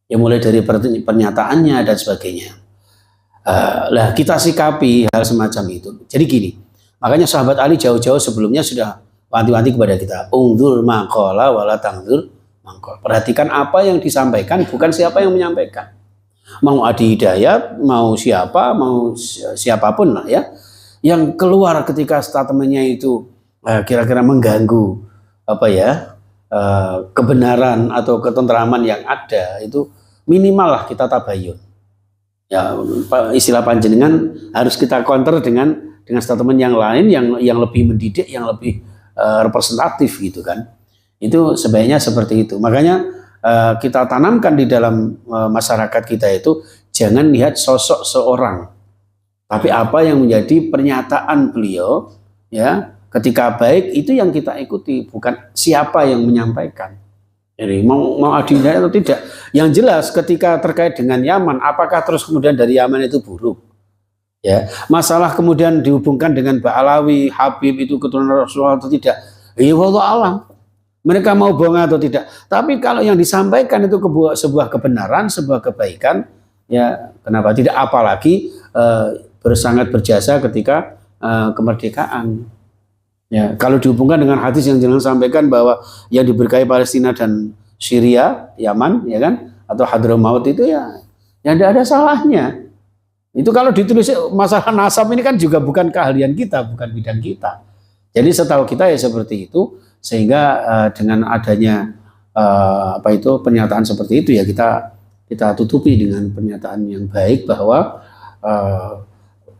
Ya mulai dari pernyataannya dan sebagainya. Lah kita sikapi hal semacam itu. Jadi gini, makanya sahabat Ali jauh-jauh sebelumnya sudah wanti-wanti kepada kita, ungdur maqala wala tangdur maqal. Perhatikan apa yang disampaikan, bukan siapa yang menyampaikan. Mau Adi Hidayat, mau siapapun lah ya, yang keluar ketika statementnya itu kira-kira mengganggu kebenaran atau ketentraman yang ada, itu minimal lah kita tabayun. Ya, istilah panjenengan harus kita counter dengan statement yang lain yang lebih mendidik, yang lebih representatif gitu kan. Itu sebaiknya seperti itu. Makanya kita tanamkan di dalam masyarakat kita itu jangan lihat sosok seorang, tapi apa yang menjadi pernyataan beliau ya ketika baik itu yang kita ikuti, bukan siapa yang menyampaikan. Jadi mau Adi Hidayat atau tidak. Yang jelas ketika terkait dengan Yaman, apakah terus kemudian dari Yaman itu buruk? Ya, masalah kemudian dihubungkan dengan Ba'alawi, Habib itu keturunan Rasulullah atau tidak? Ya wallahu alam. Mereka mau bohong atau tidak. Tapi kalau yang disampaikan itu sebuah kebenaran, sebuah kebaikan, ya kenapa tidak? Apalagi sangat berjasa ketika kemerdekaan. Ya, kalau dihubungkan dengan hadis yang jangan sampaikan bahwa yang diberkahi Palestina dan Syria, Yaman, ya kan, atau Hadramaut itu ya tidak ada salahnya. Itu kalau ditulis masalah nasab ini kan juga bukan keahlian kita, bukan bidang kita. Jadi setahu kita ya seperti itu, sehingga dengan adanya pernyataan seperti itu ya kita tutupi dengan pernyataan yang baik bahwa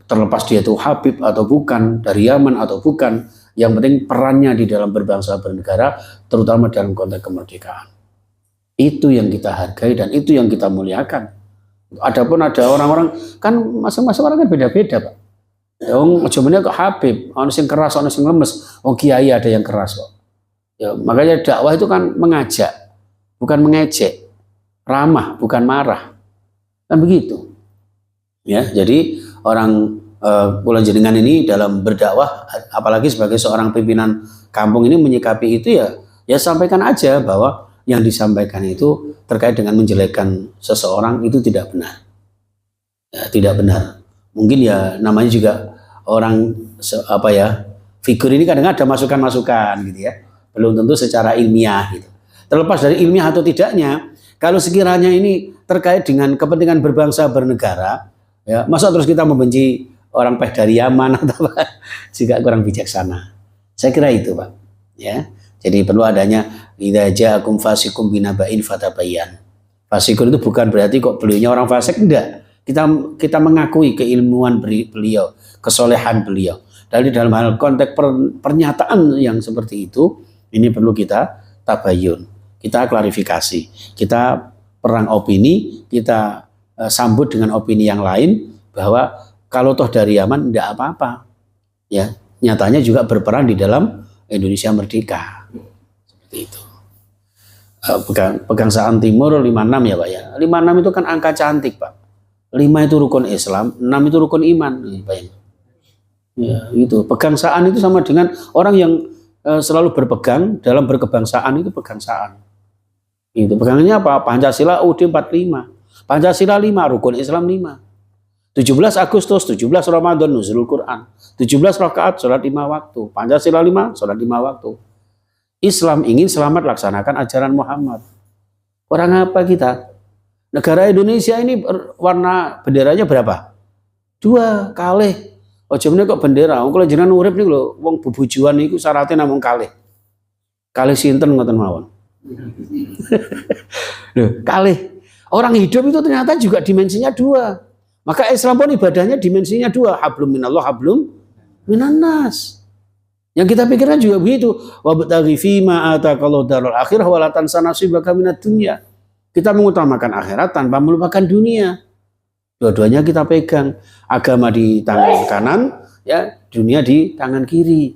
terlepas dia itu Habib atau bukan, dari Yaman atau bukan, yang penting perannya di dalam berbangsa bernegara, terutama dalam konteks kemerdekaan. Itu yang kita hargai dan itu yang kita muliakan. Adapun ada orang-orang, kan masing-masing orang kan beda-beda, Pak. Ujungnya kok Habib, orang yang keras, orang yang lemes. Kiai ada yang keras kok. Ya, makanya dakwah itu kan mengajak, bukan mengejek, ramah, bukan marah, kan begitu. Ya, jadi orang Pulau Jenengan ini dalam berdakwah, apalagi sebagai seorang pimpinan kampung ini menyikapi itu ya sampaikan aja bahwa yang disampaikan itu terkait dengan menjelekkan seseorang itu tidak benar. Ya, tidak benar. Mungkin ya namanya juga orang figur ini kadang ada masukan-masukan gitu ya. Belum tentu secara ilmiah gitu. Terlepas dari ilmiah atau tidaknya, kalau sekiranya ini terkait dengan kepentingan berbangsa bernegara, ya masa terus kita membenci orang dari Yaman atau apa, juga kurang bijaksana. Saya kira itu, Pak. Ya, jadi perlu adanya idza ja'akum fasiqun binaba'in fatabayyan. Fasikun itu bukan berarti kok beliaunya orang fasik, enggak. Kita mengakui keilmuan beliau, kesolehan beliau. Dari dalam hal konteks pernyataan yang seperti itu, ini perlu kita tabayun, kita klarifikasi, kita perang opini, kita sambut dengan opini yang lain bahwa kalau toh dari Yaman enggak apa-apa. Ya, nyatanya juga berperan di dalam Indonesia merdeka. Seperti itu. Pegangsaan Timur 56 ya Pak ya. 56 itu kan angka cantik Pak. 5 itu rukun Islam, 6 itu rukun iman. Ya, itu. Pegangsaan itu sama dengan orang yang selalu berpegang dalam berkebangsaan, itu pegangsaan. Itu pegangannya apa? Pancasila UUD 45. Pancasila 5, rukun Islam 5. 17 Agustus, 17 Ramadan nuzulul Quran. 17 rakaat salat 5 waktu. Pancasila 5, salat 5 waktu. Islam ingin selamat laksanakan ajaran Muhammad. Orang apa kita? Negara Indonesia ini warna benderanya berapa? 2, kalih. Ojo meneh kok bendera. Wong kula jenengan urip niku lho, wong bebujuan niku syaratnya namung kalih. Kalih sinten ngoten mawon. Loh, kalih. Orang hidup itu ternyata juga dimensinya 2. Maka Islam pun ibadahnya dimensinya 2. Hablum minallah, hablum minannas. Yang kita pikirkan juga begitu. Wabtaghi fima ataqallahu darul akhirah wa la tansa nasibaka minad dunya. Kita mengutamakan akhirat tanpa melupakan dunia. Dua-duanya kita pegang. Agama di tangan kanan, ya, dunia di tangan kiri.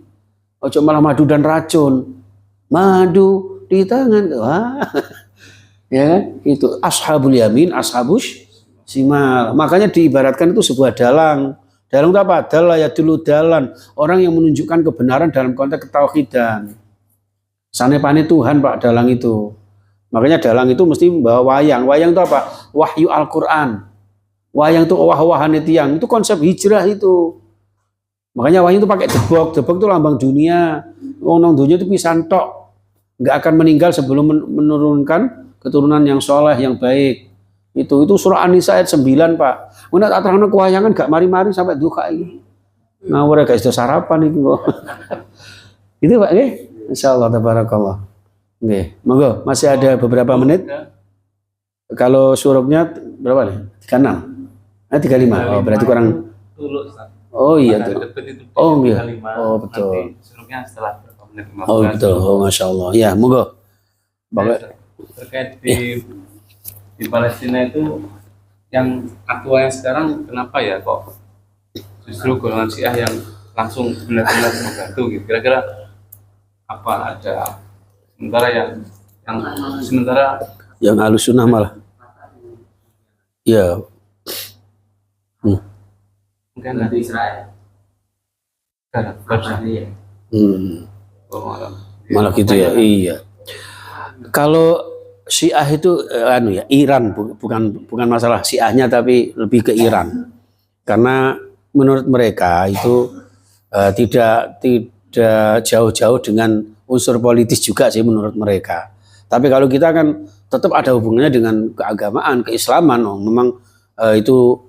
Ojo malah madu dan racun. Madu di tangan. Wah. Ya, itu ashabul yamin, ashabus simal. Makanya diibaratkan itu sebuah dalang. Dalang itu apa? Dalah ya dulu dalan. Orang yang menunjukkan kebenaran dalam konteks ketauhidan. Sanepane Tuhan Pak dalang itu. Makanya dalang itu mesti membawa wayang. Wayang itu apa? Wahyu Al-Quran. Wayang itu owah-owahan tiang. Itu konsep hijrah itu. Makanya wayang itu pakai debok. Debok itu lambang dunia. Orang dunia itu pisan tok. Nggak akan meninggal sebelum menurunkan keturunan yang soleh, yang baik. Itu surah An-Nisa ayat 9 Pak. Mana tak terang kewayangan gak mari-mari sampai duka ini. Ngawur guys itu sarapan itu. Itu Pak nggih. Insyaallah tabarakallah. Nggih. Monggo masih ada beberapa menit. Kalau surupnya berapa nih? 36. 35. Oh, berarti kurang. Oh iya tuh. Oh iya. Oh betul. Surupnya setelah berapa menit? Oh betul. Oh Masya Allah. Ya monggo. Terkait di Palestina itu yang aktualnya sekarang kenapa ya kok justru golongan Syiah yang langsung benar-benar membantu gitu. Kira-kira apa ada sementara yang Ahlus Sunnah malah ya mungkin nanti Israel malah gitu ya. Iya. Kalau Syiah itu ya Iran, bukan masalah Syiahnya tapi lebih ke Iran. Karena menurut mereka itu tidak jauh-jauh dengan unsur politis juga sih menurut mereka. Tapi kalau kita kan tetap ada hubungannya dengan keagamaan, keislaman. Memang itu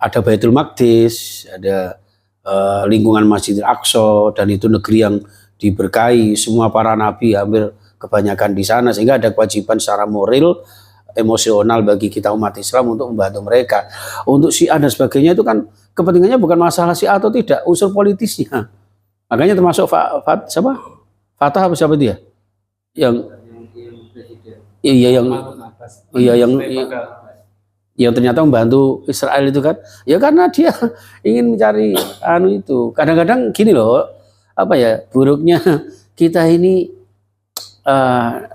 ada Baitul Maqdis, ada lingkungan Masjidil Aqsa, dan itu negeri yang diberkahi. Semua para nabi hampir kebanyakan di sana, sehingga ada kewajiban secara moral, emosional bagi kita umat Islam untuk membantu mereka. Untuk Syiah dan sebagainya itu kan kepentingannya bukan masalah Syiah atau tidak, unsur politisnya. Makanya termasuk Fatah apa siapa dia? Yang ternyata membantu Israel itu kan, ya karena dia ingin mencari itu. Kadang-kadang gini loh, buruknya kita ini.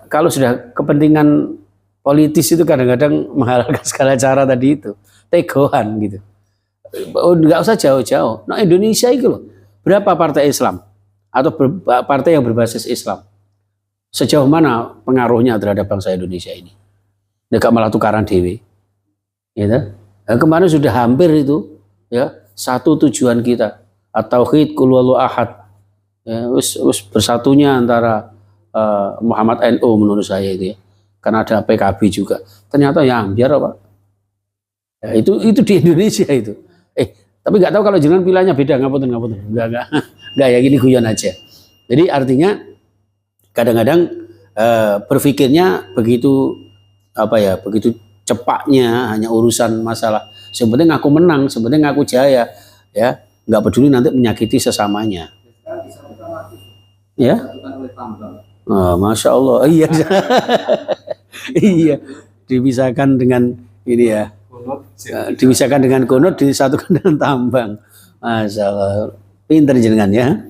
Kalau sudah kepentingan politis itu kadang-kadang menghalalkan segala cara tadi itu, tegoan gitu. Nggak usah jauh-jauh. Nah Indonesia itu loh, berapa partai Islam atau partai yang berbasis Islam? Sejauh mana pengaruhnya terhadap bangsa Indonesia ini? Nggak malah tukaran dewe. Gitu. Nah, kemarin sudah hampir itu, ya satu tujuan kita, at-tauhid qul huwallahu ahad. Ya, bersatunya antara Muhammad NU menurut saya itu ya, karena ada PKB juga. Ternyata ya biar apa? Ya, itu di Indonesia itu. Tapi nggak tahu kalau jangan pilihannya beda, ngapunten. Nggak ya gini guyon aja. Jadi artinya kadang-kadang berpikirnya begitu apa ya, begitu cepatnya hanya urusan masalah. Sebenarnya ngaku menang, sebenarnya ngaku jaya, ya, nggak peduli nanti menyakiti sesamanya. Ya, oh, masya Allah, iya, iya, dipisahkan dengan ini ya, dipisahkan dengan kunut, disatukan dengan tambang. Masya Allah, pinter jenengan ya.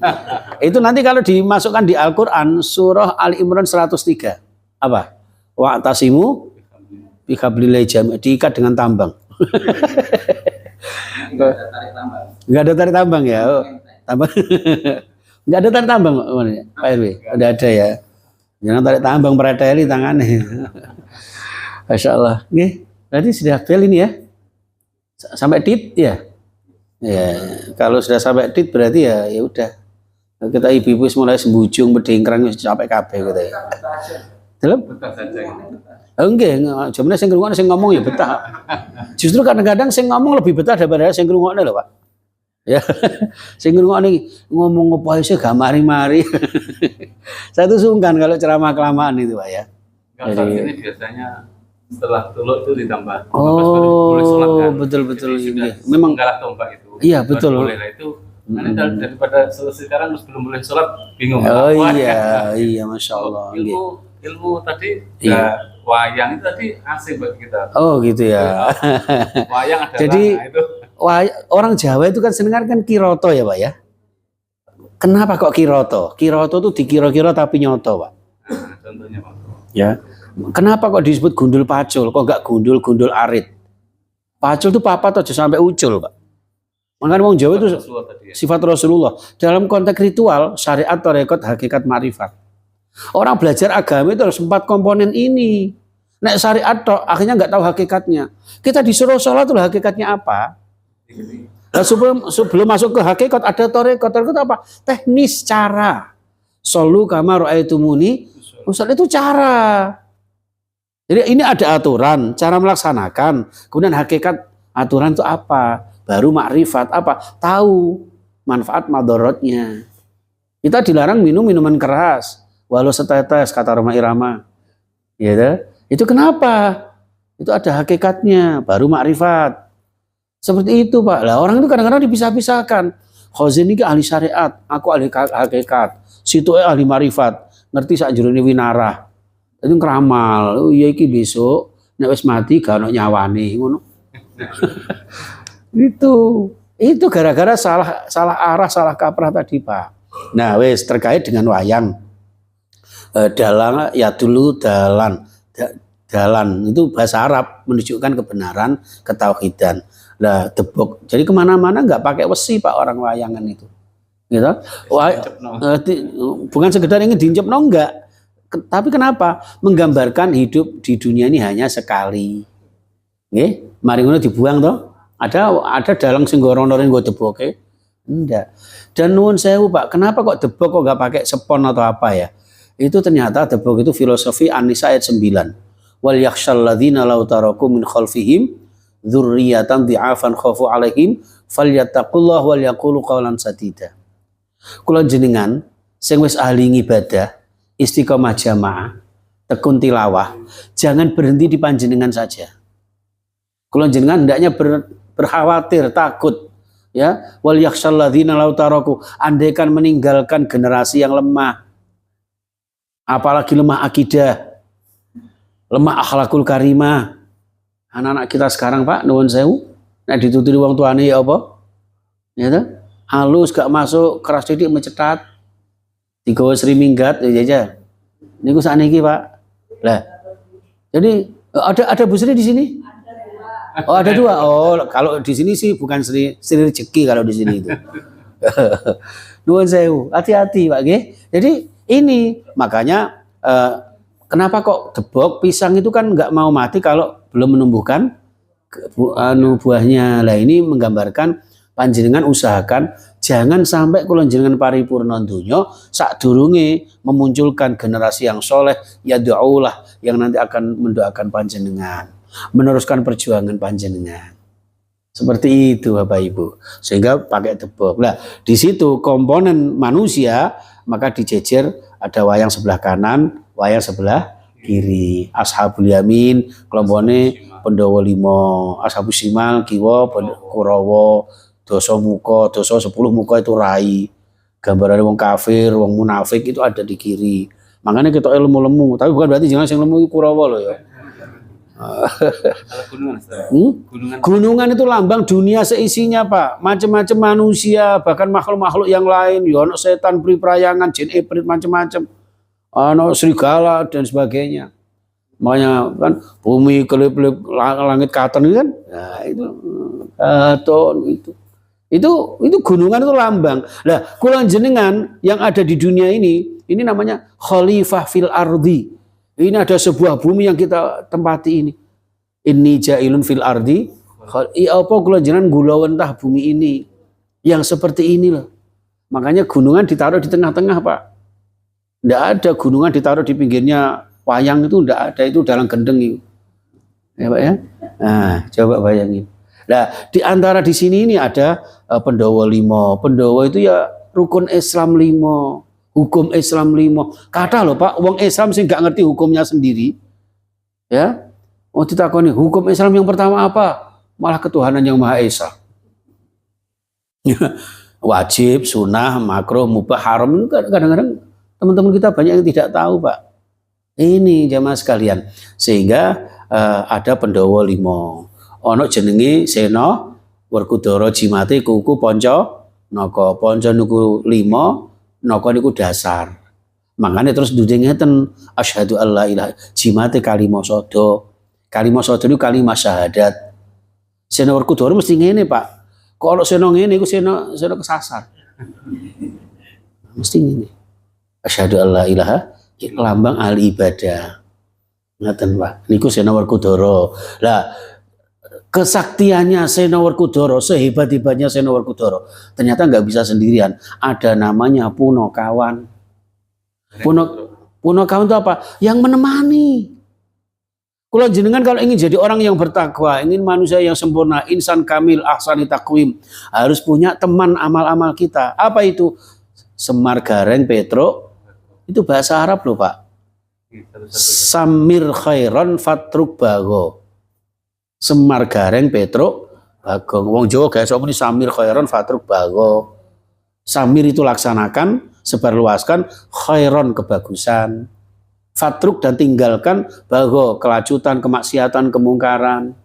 Itu nanti kalau dimasukkan di Al-Quran surah Ali Imran 103 apa? Wa'tasimu bihablillah jami', diikat dengan tambang. Nggak ada tarik tambang ya? Oh, tambang. Nggak ada tarik tambang, Pak RW? Udah ada ya. Jangan tarik tambang pereteli tangannya. Masya Allah. Nih, berarti sudah bel ini ya? Sampai tit ya? Ya, kalau sudah sampai tit berarti ya udah. Kita ibu-ibu mulai sembujung, bedingkrang, capek kabeh gitu ya. Dalam? Oh, enggak, sebenarnya saya ngerungoknya saya ngomong ya betah. Justru kadang-kadang saya ngomong lebih betah daripada saya ngerungoknya loh Pak. Ya, saya ngerungoknya ngomong apa sih gak mari-mari. Saya tuh sungkan kalau ceramah kelamaan itu Pak ya. Jadi ini biasanya setelah tuluk itu ditambah. Oh, betul-betul ini. Memang galak tombak itu. Iya betul. Boleh lah itu. Nanti daripada selesai sekarang terus belum boleh sholat bingung. Oh iya, iya, masya Allah. Ilmu tadi iya. Wayang itu tadi asing bagi kita. Oh gitu ya. Wayang adalah jadi itu. Orang Jawa itu kan senengan kan kiroto ya Pak ya. Kenapa kok kiroto? Kiroto tuh dikira-kira tapi nyoto Pak. Nah, contohnya Pak. Ya. Kenapa kok disebut gundul pacul? Kok enggak gundul arit? Pacul tuh papat aja sampai ucul Pak. Makanya orang Jawa itu sifat Rasulullah. Dalam konteks ritual, syariat, tarekat, hakikat, ma'rifat. Orang belajar agama itu harus 4 komponen ini. Nek syariat toh, akhirnya nggak tahu hakikatnya. Kita disuruh sholat tuh hakikatnya apa? Nah, sebelum masuk ke hakikat ada tarekat. Tarekat apa? Teknis, cara. Sholu kama ra'aitumuni. Usul itu cara. Jadi ini ada aturan, cara melaksanakan. Kemudian hakikat aturan itu apa? Baru makrifat apa? Tahu manfaat madorotnya. Kita dilarang minum minuman keras, walau setetes kata Roma Irama. Ya, itu kenapa? Itu ada hakikatnya, baru makrifat. Seperti itu Pak. Lah orang itu kadang-kadang dipisah-pisahkan. Khazin ini ahli syariat, aku ahli hakikat. Situ ahli makrifat, ngerti sakjroning winarah. Itu ngeramal. Oh iya iki besok nek wis mati gak ono nyawane ngono. Itu gara-gara salah arah, salah kaprah tadi Pak. Nah wes terkait dengan wayang dalang ya dulu dalan itu bahasa Arab menunjukkan kebenaran, ketauhidan. Lah debok jadi kemana-mana nggak pakai wesi Pak orang wayangan itu gitu. Bukan sekedar ingin diincepno enggak, tapi kenapa menggambarkan hidup di dunia ini hanya sekali. Nggih, mari ngono dibuang toh. Ada dalang sing ngoronorin gue debok enggak. Dan nuwun sewu Pak, kenapa kok debok kok nggak pakai sepon atau apa ya? Itu ternyata debok itu filosofi An-Nisa ayat 9. Wal yakhshal ladzina law taraku min khalfihim dzurriyyatan dhi'afan khafu 'alaihim falyattaqullah wal yaqulu qawlan sadida. Kula jenengan sing wis ahli ibadah, istiqomah jamaah, tekun tilawah, jangan berhenti di panjenengan saja. Kula jenengan hendaknya berkhawatir, takut ya, wal yakhshal ladzina law taraku, andaikan meninggalkan generasi yang lemah, apalagi lemah akidah, lemah akhlakul karimah. Anak-anak kita sekarang Pak, nuwun sewu, nek dituturi wong tuane ya apa? Ya toh? Halus gak masuk, keras didik mencetat. Digawa Sri Minggat ya aja. Niku sakniki Pak. Lah. Jadi ada Bu Sri di sini? Oh, ada 2. Oh, kalau di sini sih bukan Sri rezeki kalau di sini itu. Nuwun sewu, hati-hati Pak nggih. Jadi ini makanya kenapa kok debok pisang itu kan nggak mau mati kalau belum menumbuhkan buahnya. Lah ini menggambarkan panjenengan usahakan jangan sampai kula jenengan paripurna donya sadurunge memunculkan generasi yang soleh ya doaulah yang nanti akan mendoakan panjenengan, meneruskan perjuangan panjenengan. Seperti itu Bapak Ibu. Sehingga pakai debok. Nah, di situ komponen manusia maka dijejer ada wayang sebelah kanan, wayang sebelah kiri. Ashabul yamin kelompokne Pandhawa 5, ashabus shimal kiwa Kurawa, dosa muka, dosa 10 muka itu rai. Gambaran wong kafir, wong munafik itu ada di kiri. Makanya kita ilmu lemu, tapi bukan berarti jangan yang lemu Kurawa loh ya. Gunungan itu lambang dunia seisinya Pak, macam-macam manusia, bahkan makhluk-makhluk yang lain, ya ono setan, priprayangan, jin ibrit macam-macam, ono serigala dan sebagainya. Makanya kan bumi kelip-kelip langit katen kan, nah itu gunungan itu lambang. Lah kula jenengan yang ada di dunia ini namanya khalifah fil ardi. Ini ada sebuah bumi yang kita tempati ini. Inni ja'ilun fil ardi. Apa kula jenengan gula wentah bumi ini yang seperti ini loh. Makanya gunungan ditaruh di tengah-tengah Pak. Tidak ada gunungan ditaruh di pinggirnya wayang, itu tidak ada, itu dalam gendeng itu. Ya Pak ya. Nah, coba bayangin. Nah, di antara di sini ini ada Pandhawa 5. Pandhawa itu ya rukun Islam 5. Hukum Islam 5. Kata loh Pak, wong Islam sih nggak ngerti hukumnya sendiri. Ya. Oh ditakoni, hukum Islam yang pertama apa? Malah ketuhanan yang Maha Esa. Wajib, sunnah, makruh, mubah, haram itu kadang-kadang teman-teman kita banyak yang tidak tahu Pak. Ini jamaah sekalian. Sehingga ada Pandhawa 5. Ono jenenge Sena Werkudara Jimate kuku Panca Naka. Panca niku 5. Noko niku dasar. Makanya terus duduk ngeten asyhadu alla ilaha jimate kalimah sada. Kalimah sada niku kalimah syahadat. Sena Werkudara mesti ngene, Pak. Kalau sena ngene iku sena kesasar. Mesti ngene. Asyhadu alla ilaha lambang ahli ibadah. Ngeten, Pak. Niku Sena Werkudara. Lah kesaktiannya Sena Werkudara, sehebat-hebatnya Sena Werkudara, ternyata nggak bisa sendirian. Ada namanya Punakawan. Punakawan itu apa? Yang menemani. Kalau jenengan kalau ingin jadi orang yang bertakwa, ingin manusia yang sempurna, insan kamil, ahsani takwim, harus punya teman amal-amal kita. Apa itu? Semar Gareng Petro, itu bahasa Arab loh Pak. Samir khairon fatruk bago. Semar Gareng Petro Bagong. Wong Jawa guys, ini samir khairon fatruk bago. Samir itu laksanakan, sebarluaskan, khairon kebagusan. Fatruk dan tinggalkan bago, kelacutan, kemaksiatan, kemungkaran.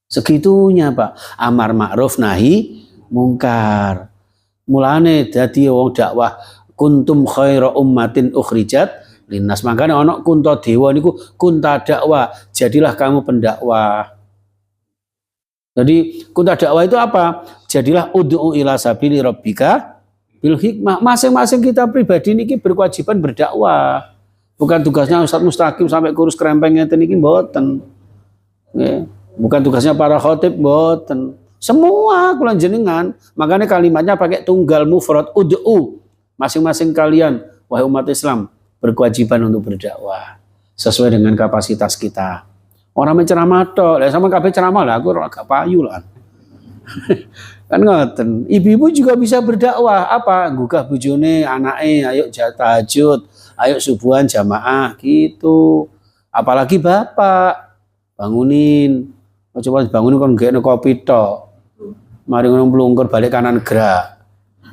Segitunya Pak. Amar ma'ruf nahi mungkar. Mulane dadi wong dakwah kuntum khaira ummatin ukhrijat linnas. Makanya ana kunta dewa niku kunta dakwah, jadilah kamu pendakwah. Jadi kunta dakwah itu apa? Jadilah ud'u ila sabili rabbika bil hikmah. Masing-masing kita pribadi niki berkewajiban berdakwah. Bukan tugasnya Ustaz Mustaqim sampai kurus krempeng ngeten niki mboten. Nggih. Bukan tugasnya para khatib mboten. Semua kula jenengan, makanya kalimatnya pakai tunggal mufrad ud'u. Masing-masing kalian wahai umat Islam berkewajiban untuk berdakwah sesuai dengan kapasitas kita. Orang menceramah tok, lah sama kabeh ceramah lah aku agak payu lah. Kan ngoten. Ibu-ibu juga bisa berdakwah, apa? Gugah bojone, anake, ayo tahajud, ayo subuhan jamaah gitu. Apalagi bapak bangunin. Coba bangunin kon ngekno kopi tok. Mari ngono mlungkur balik kanan gerak.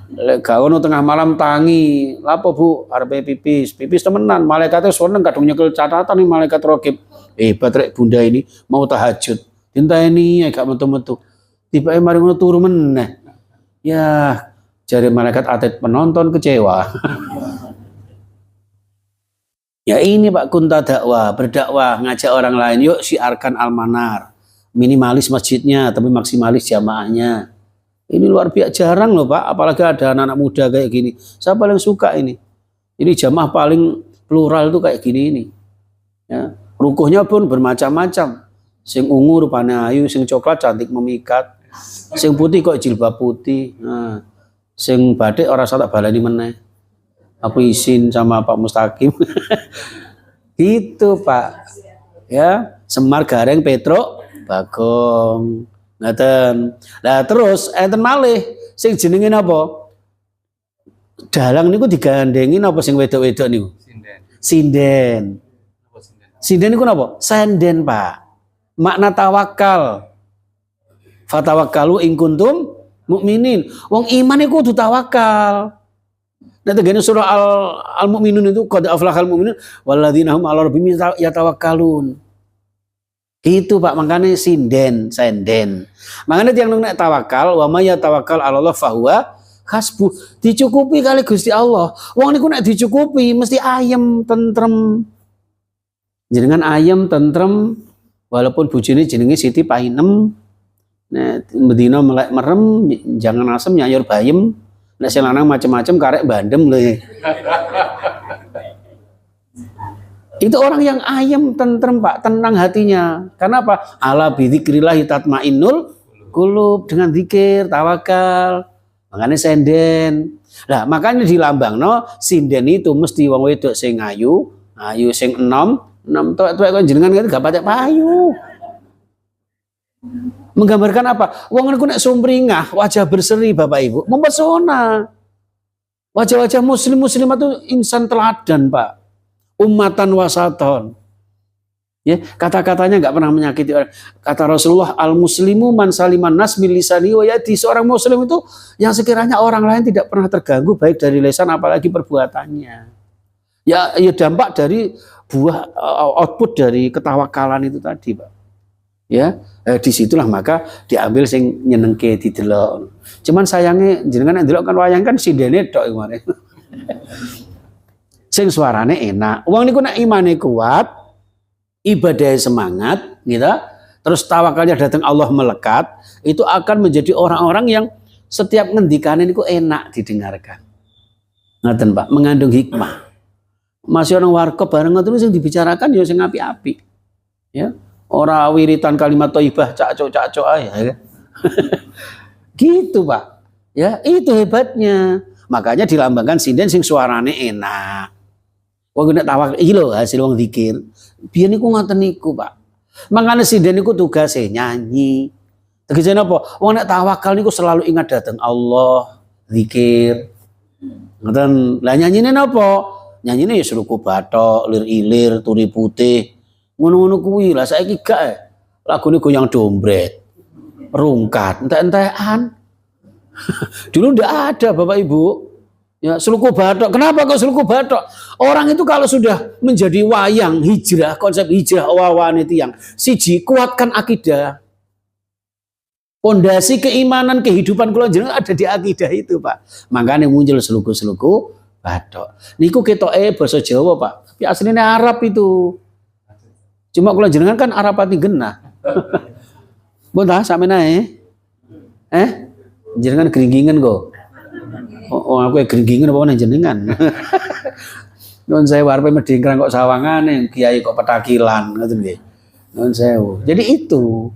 Lek gak ono tengah malam tangi, lapo Bu, arep pipis. Pipis temenan, malaikate seneng kadung nyekel catatan nih malaikat raqib. Hebat rek bunda ini mau tahajud. Dinteni gak metu-metu. Tiba mari ngono turu meneh. Ya, jare malaikat atet penonton kecewa. Ya ini Pak kunta dakwah, berdakwah, ngajak orang lain. Yuk syiarkan almanar. Minimalis masjidnya tapi maksimalis jamaahnya. Ini luar biasa jarang loh Pak, apalagi ada anak-anak muda kayak gini. Saya paling suka ini. Ini jamaah paling plural tuh kayak gini ini. Ya, rukuhnya pun bermacam-macam. Sing ungu rupane ayu, sing coklat cantik memikat. Sing putih kok jilbab putih. Nah, sing batik ora salah balani meneh. Aku izin sama Pak Mustaqim. Gitu Pak. Ya, Semar Gareng Petro Bagong. Ngaten. Lah terus enten malih sing jenenge napa? Dalang niku digandengi napa sing wedok-wedok niku? Sinden. Sinden. Sinden iku napa? Senden, Pak. Makna tawakal. Fatawakkalu in kuntum mukminin. Wong iman iku kudu tawakal. Nah, tegene surah Al-Mu'minun itu qad aflahal mu'minun walladzina hum 'ala rabbihim yatawakkalun. Itu Pak, makanya sinden, senden. Makanya yang nek tawakal, wa may yatawakkal 'ala Allah fahuwa hasbuh. Dicukupi kali Gusti Allah. Wong niku nek dicukupi mesti ayem, tentrem. Jenengan ayem, tentrem, walaupun bojone jenenge Siti Painem. Nek medina melek merem, jangan asem nyayur bayem. Nek sing lanang macem-macem karek bandem lho. Itu orang yang ayem, tentrem Pak, tenang hatinya. Karena apa? Ala bidzikrillah tatmainnul qulub, dengan zikir, tawakal. Makanya senden. Lah makanya dilambangno sinden itu mesti wong wedok sing ayu sing enom tuwek kok jenengan gak patek payu. Menggambarkan apa? Wong niku nek sumringah, wajah berseri Bapak Ibu, mempesona. Wajah-wajah muslimat itu insan teladan, Pak. Ummatan wasaton. Ya, kata-katanya enggak pernah menyakiti orang. Kata Rasulullah, al-muslimu man saliman nas min lisani wa yadi. Seorang muslim itu yang sekiranya orang lain tidak pernah terganggu baik dari lisan apalagi perbuatannya. Ya dampak dari buah output dari ketawakalan itu tadi, Pak. Ya, disitulah maka diambil sing nyenengke didelok. Cuman sayangnya jenengan ndelok kan wayang kan sindene tok kemarin. Sing suarane enak. Wong niku nek imane kuat, ibadahnya semangat, gitu. Terus tawakalnya datang Allah melekat, itu akan menjadi orang-orang yang setiap ngendikane niku enak didengarkan. Ngaten Pak, mengandung hikmah. Masih orang warkop bareng ngoten sing dibicarakan ya sing apik-apik. Ya. Ora wiritan kalimat thayyibah cak-cok aja. Gitu Pak. Ya, itu hebatnya. Makanya dilambangkan sinden sing suarane enak. Wong nek tawakal iki lho hasil wong zikir. Biyen niku ngoten niku, Pak. Makanya sinden niku tugase nyanyi. Tegese napa? Wong nek tawakal niku selalu ingat datang Allah, zikir. Ngoten. Lah nyanyine napa? Nyanyine ya Sluku Bathok, Lir Ilir, Turi Putih. Ngono-ngono kuwi lah saiki gak lagune goyang dombret. Rungkat, entek-entekan. Dulu ndak ada Bapak Ibu. Ya, Sluku Bathok. Kenapa kok Sluku Bathok? Orang itu kalau sudah menjadi wayang hijrah, konsep hijrah wawane tiyang, siji kuatkan akidah. Pondasi keimanan kehidupan kula jenengan ada di akidah itu, Pak. Makanya muncul Sluku Bathok. Niku ketoke basa Jawa, Pak. Tapi aslinya Arab itu. Cuma kula jenengan kan Arab pati genah. Mbon ta sampeyan ae. Jenengan gringgingan kok. Oh aku gringgingan apa nang jenengan. Nuwun sewu arepe medingkrang kok sawangane, kiai kok petakilan ngoten nggih. Nuwun sewu. Jadi itu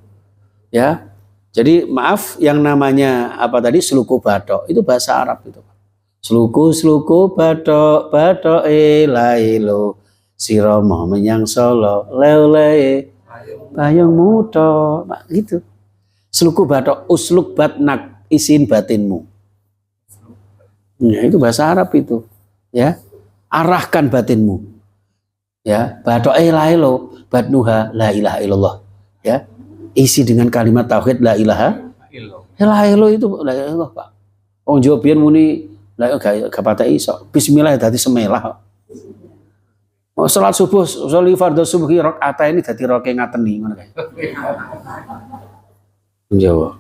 ya. Jadi maaf yang namanya apa tadi Sluku Bathok itu bahasa Arab itu. Sluku Bathok lailo Siromo menyang Solo lele payung muda gitu. Sluku Bathok usluk batnak isin batinmu. Ya, itu bahasa Arab itu. Ya. Arahkan batinmu. Ya, Bathok lailo batnuha la ilaha illallah. Ya. Isi dengan kalimat tauhid la ilaha illallah itu la ilaha illallah, Pak. Wong Jawa biyen muni la gak patek iso. Bismillah dadi semelah. Oh, salat subuh, sholli fardhu subuhi rakaat ini dadi roke ngateni ngono kae. Jawa.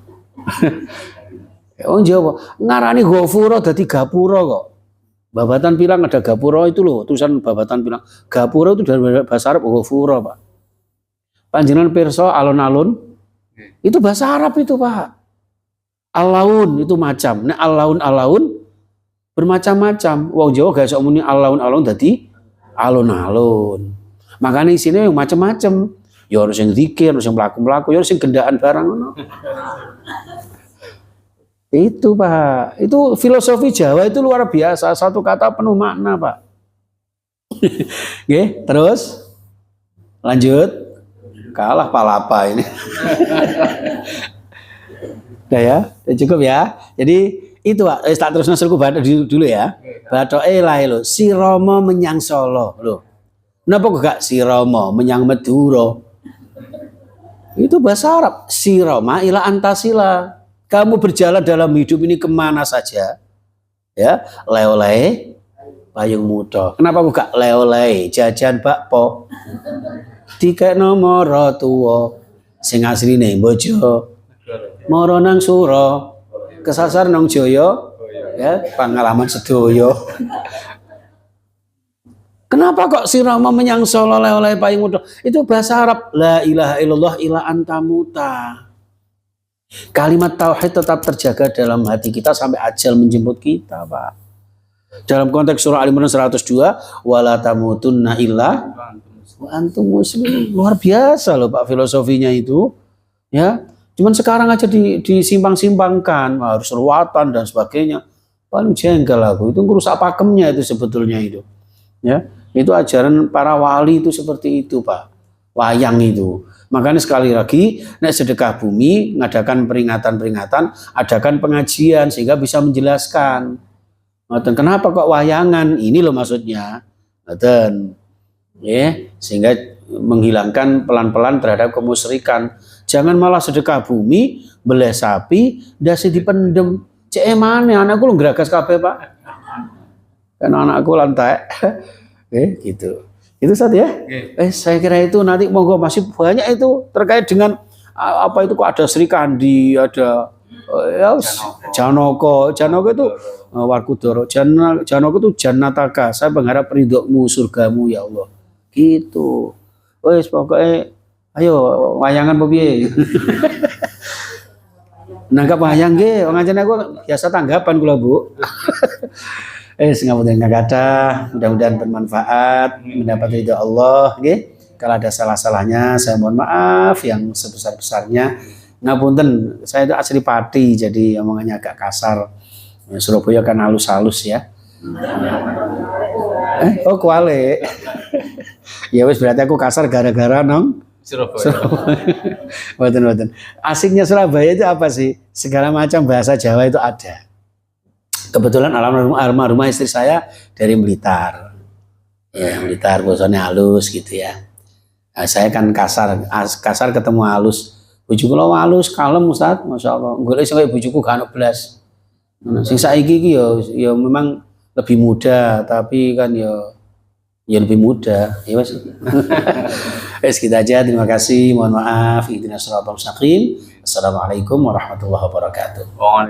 Wong Jawa ngarani Ghafura dadi Gapura kok. Babatan Pilang ada Gapura itu loh, tulisan Babatan Pilang. Gapura itu dari bahasa Arab Ghafura, Pak. Panjenengan pirsa alun-alun itu bahasa Arab itu, Pak. Alaun itu macam. Nek alaun bermacam-macam. Wong Jawa gak iso muni alaun-alun dadi alun-alun. Makanya isinya yang macam-macam. Ya harus yang zikir, harus yang melaku-melaku, ya harus yang gendaan barang. Itu Pak. Itu filosofi Jawa itu luar biasa. Satu kata penuh makna, Pak. Oke, terus lanjut. Kalah palapa ini. Udah ya, udah cukup ya. Jadi itu Pak, tak terusnya Sluku Bathok dulu ya. Bathok lailo Siromo menyang Solo loh. Napa kok gak sirama menyang Madura? Itu bahasa Arab. Sirama ila antasila. Kamu berjalan dalam hidup ini kemana saja, ya, leo-leo payung muda. Kenapa kok gak leo-leo jajan bakpo? Tiga nomor tua sing asline bojo moro nang suro kesasar nang joyo, ya, pengalaman sedoyo. Kenapa kok sirama menyang Solo leo-leo payung muda? Itu bahasa Arab. La ilaha illallah ila antamuta. Kalimat tauhid tetap terjaga dalam hati kita sampai ajal menjemput kita, Pak. Dalam konteks surah Al-Imran 102, wala tamutunna illa wa antum muslimun. Luar biasa loh Pak filosofinya itu. Ya, cuman sekarang aja disimpang-simpangkan, harus ruwatan dan sebagainya. Paling jengkel aku. Itu ngerusak pakemnya itu sebetulnya itu. Ya, itu ajaran para wali itu seperti itu, Pak. Wayang itu. Makanya sekali lagi, nek sedekah bumi, ngadakan peringatan-peringatan, adakan pengajian sehingga bisa menjelaskan. Kenapa kok wayangan? Ini loh maksudnya. Ya, sehingga menghilangkan pelan-pelan terhadap kemusyrikan. Jangan malah sedekah bumi, beleh sapi, dasi dipendem. Cek mana anakku lu gerakas kabeh, Pak. Kan anakku lantai. Gitu. Itu saja ya. Saya kira itu nanti monggo masih banyak itu terkait dengan apa itu kok ada Sri Kandi, ada ya Janoko itu Warkudoro, Janoko itu Jannataka. Saya mengharap ridhomu surgamu ya Allah. Gitu. Wes pokoknya ayo wayangan piye. Nangkap wayang nggih, wong ancen aku biasa tanggapan kula, Bu. Ngapunten kata, mudah-mudahan bermanfaat, mendapat ridho Allah, nggih. Kalau ada salah-salahnya saya mohon maaf yang sebesar-besarnya. Ngapunten, saya itu asli Pati jadi omongannya agak kasar. Surabaya kan halus-halus ya. Kuali. Ya wis berarti aku kasar gara-gara nong Surabaya. Boten. Asiknya Surabaya itu apa sih? Segala macam bahasa Jawa itu ada. Kebetulan almarhumah istri saya dari Blitar. Ya, Blitar bosone halus gitu ya. Nah, saya kan kasar ketemu halus. Bojoku lo halus, kalem Ustaz, masyaallah. Golek sing kaya bojoku gak ono blas. Sing saiki iki ya memang lebih muda, tapi kan ya lebih muda. Ya Mas. Wes kita aja, terima kasih, mohon maaf. Ihdinas siratal mustaqim. Assalamualaikum warahmatullahi wabarakatuh.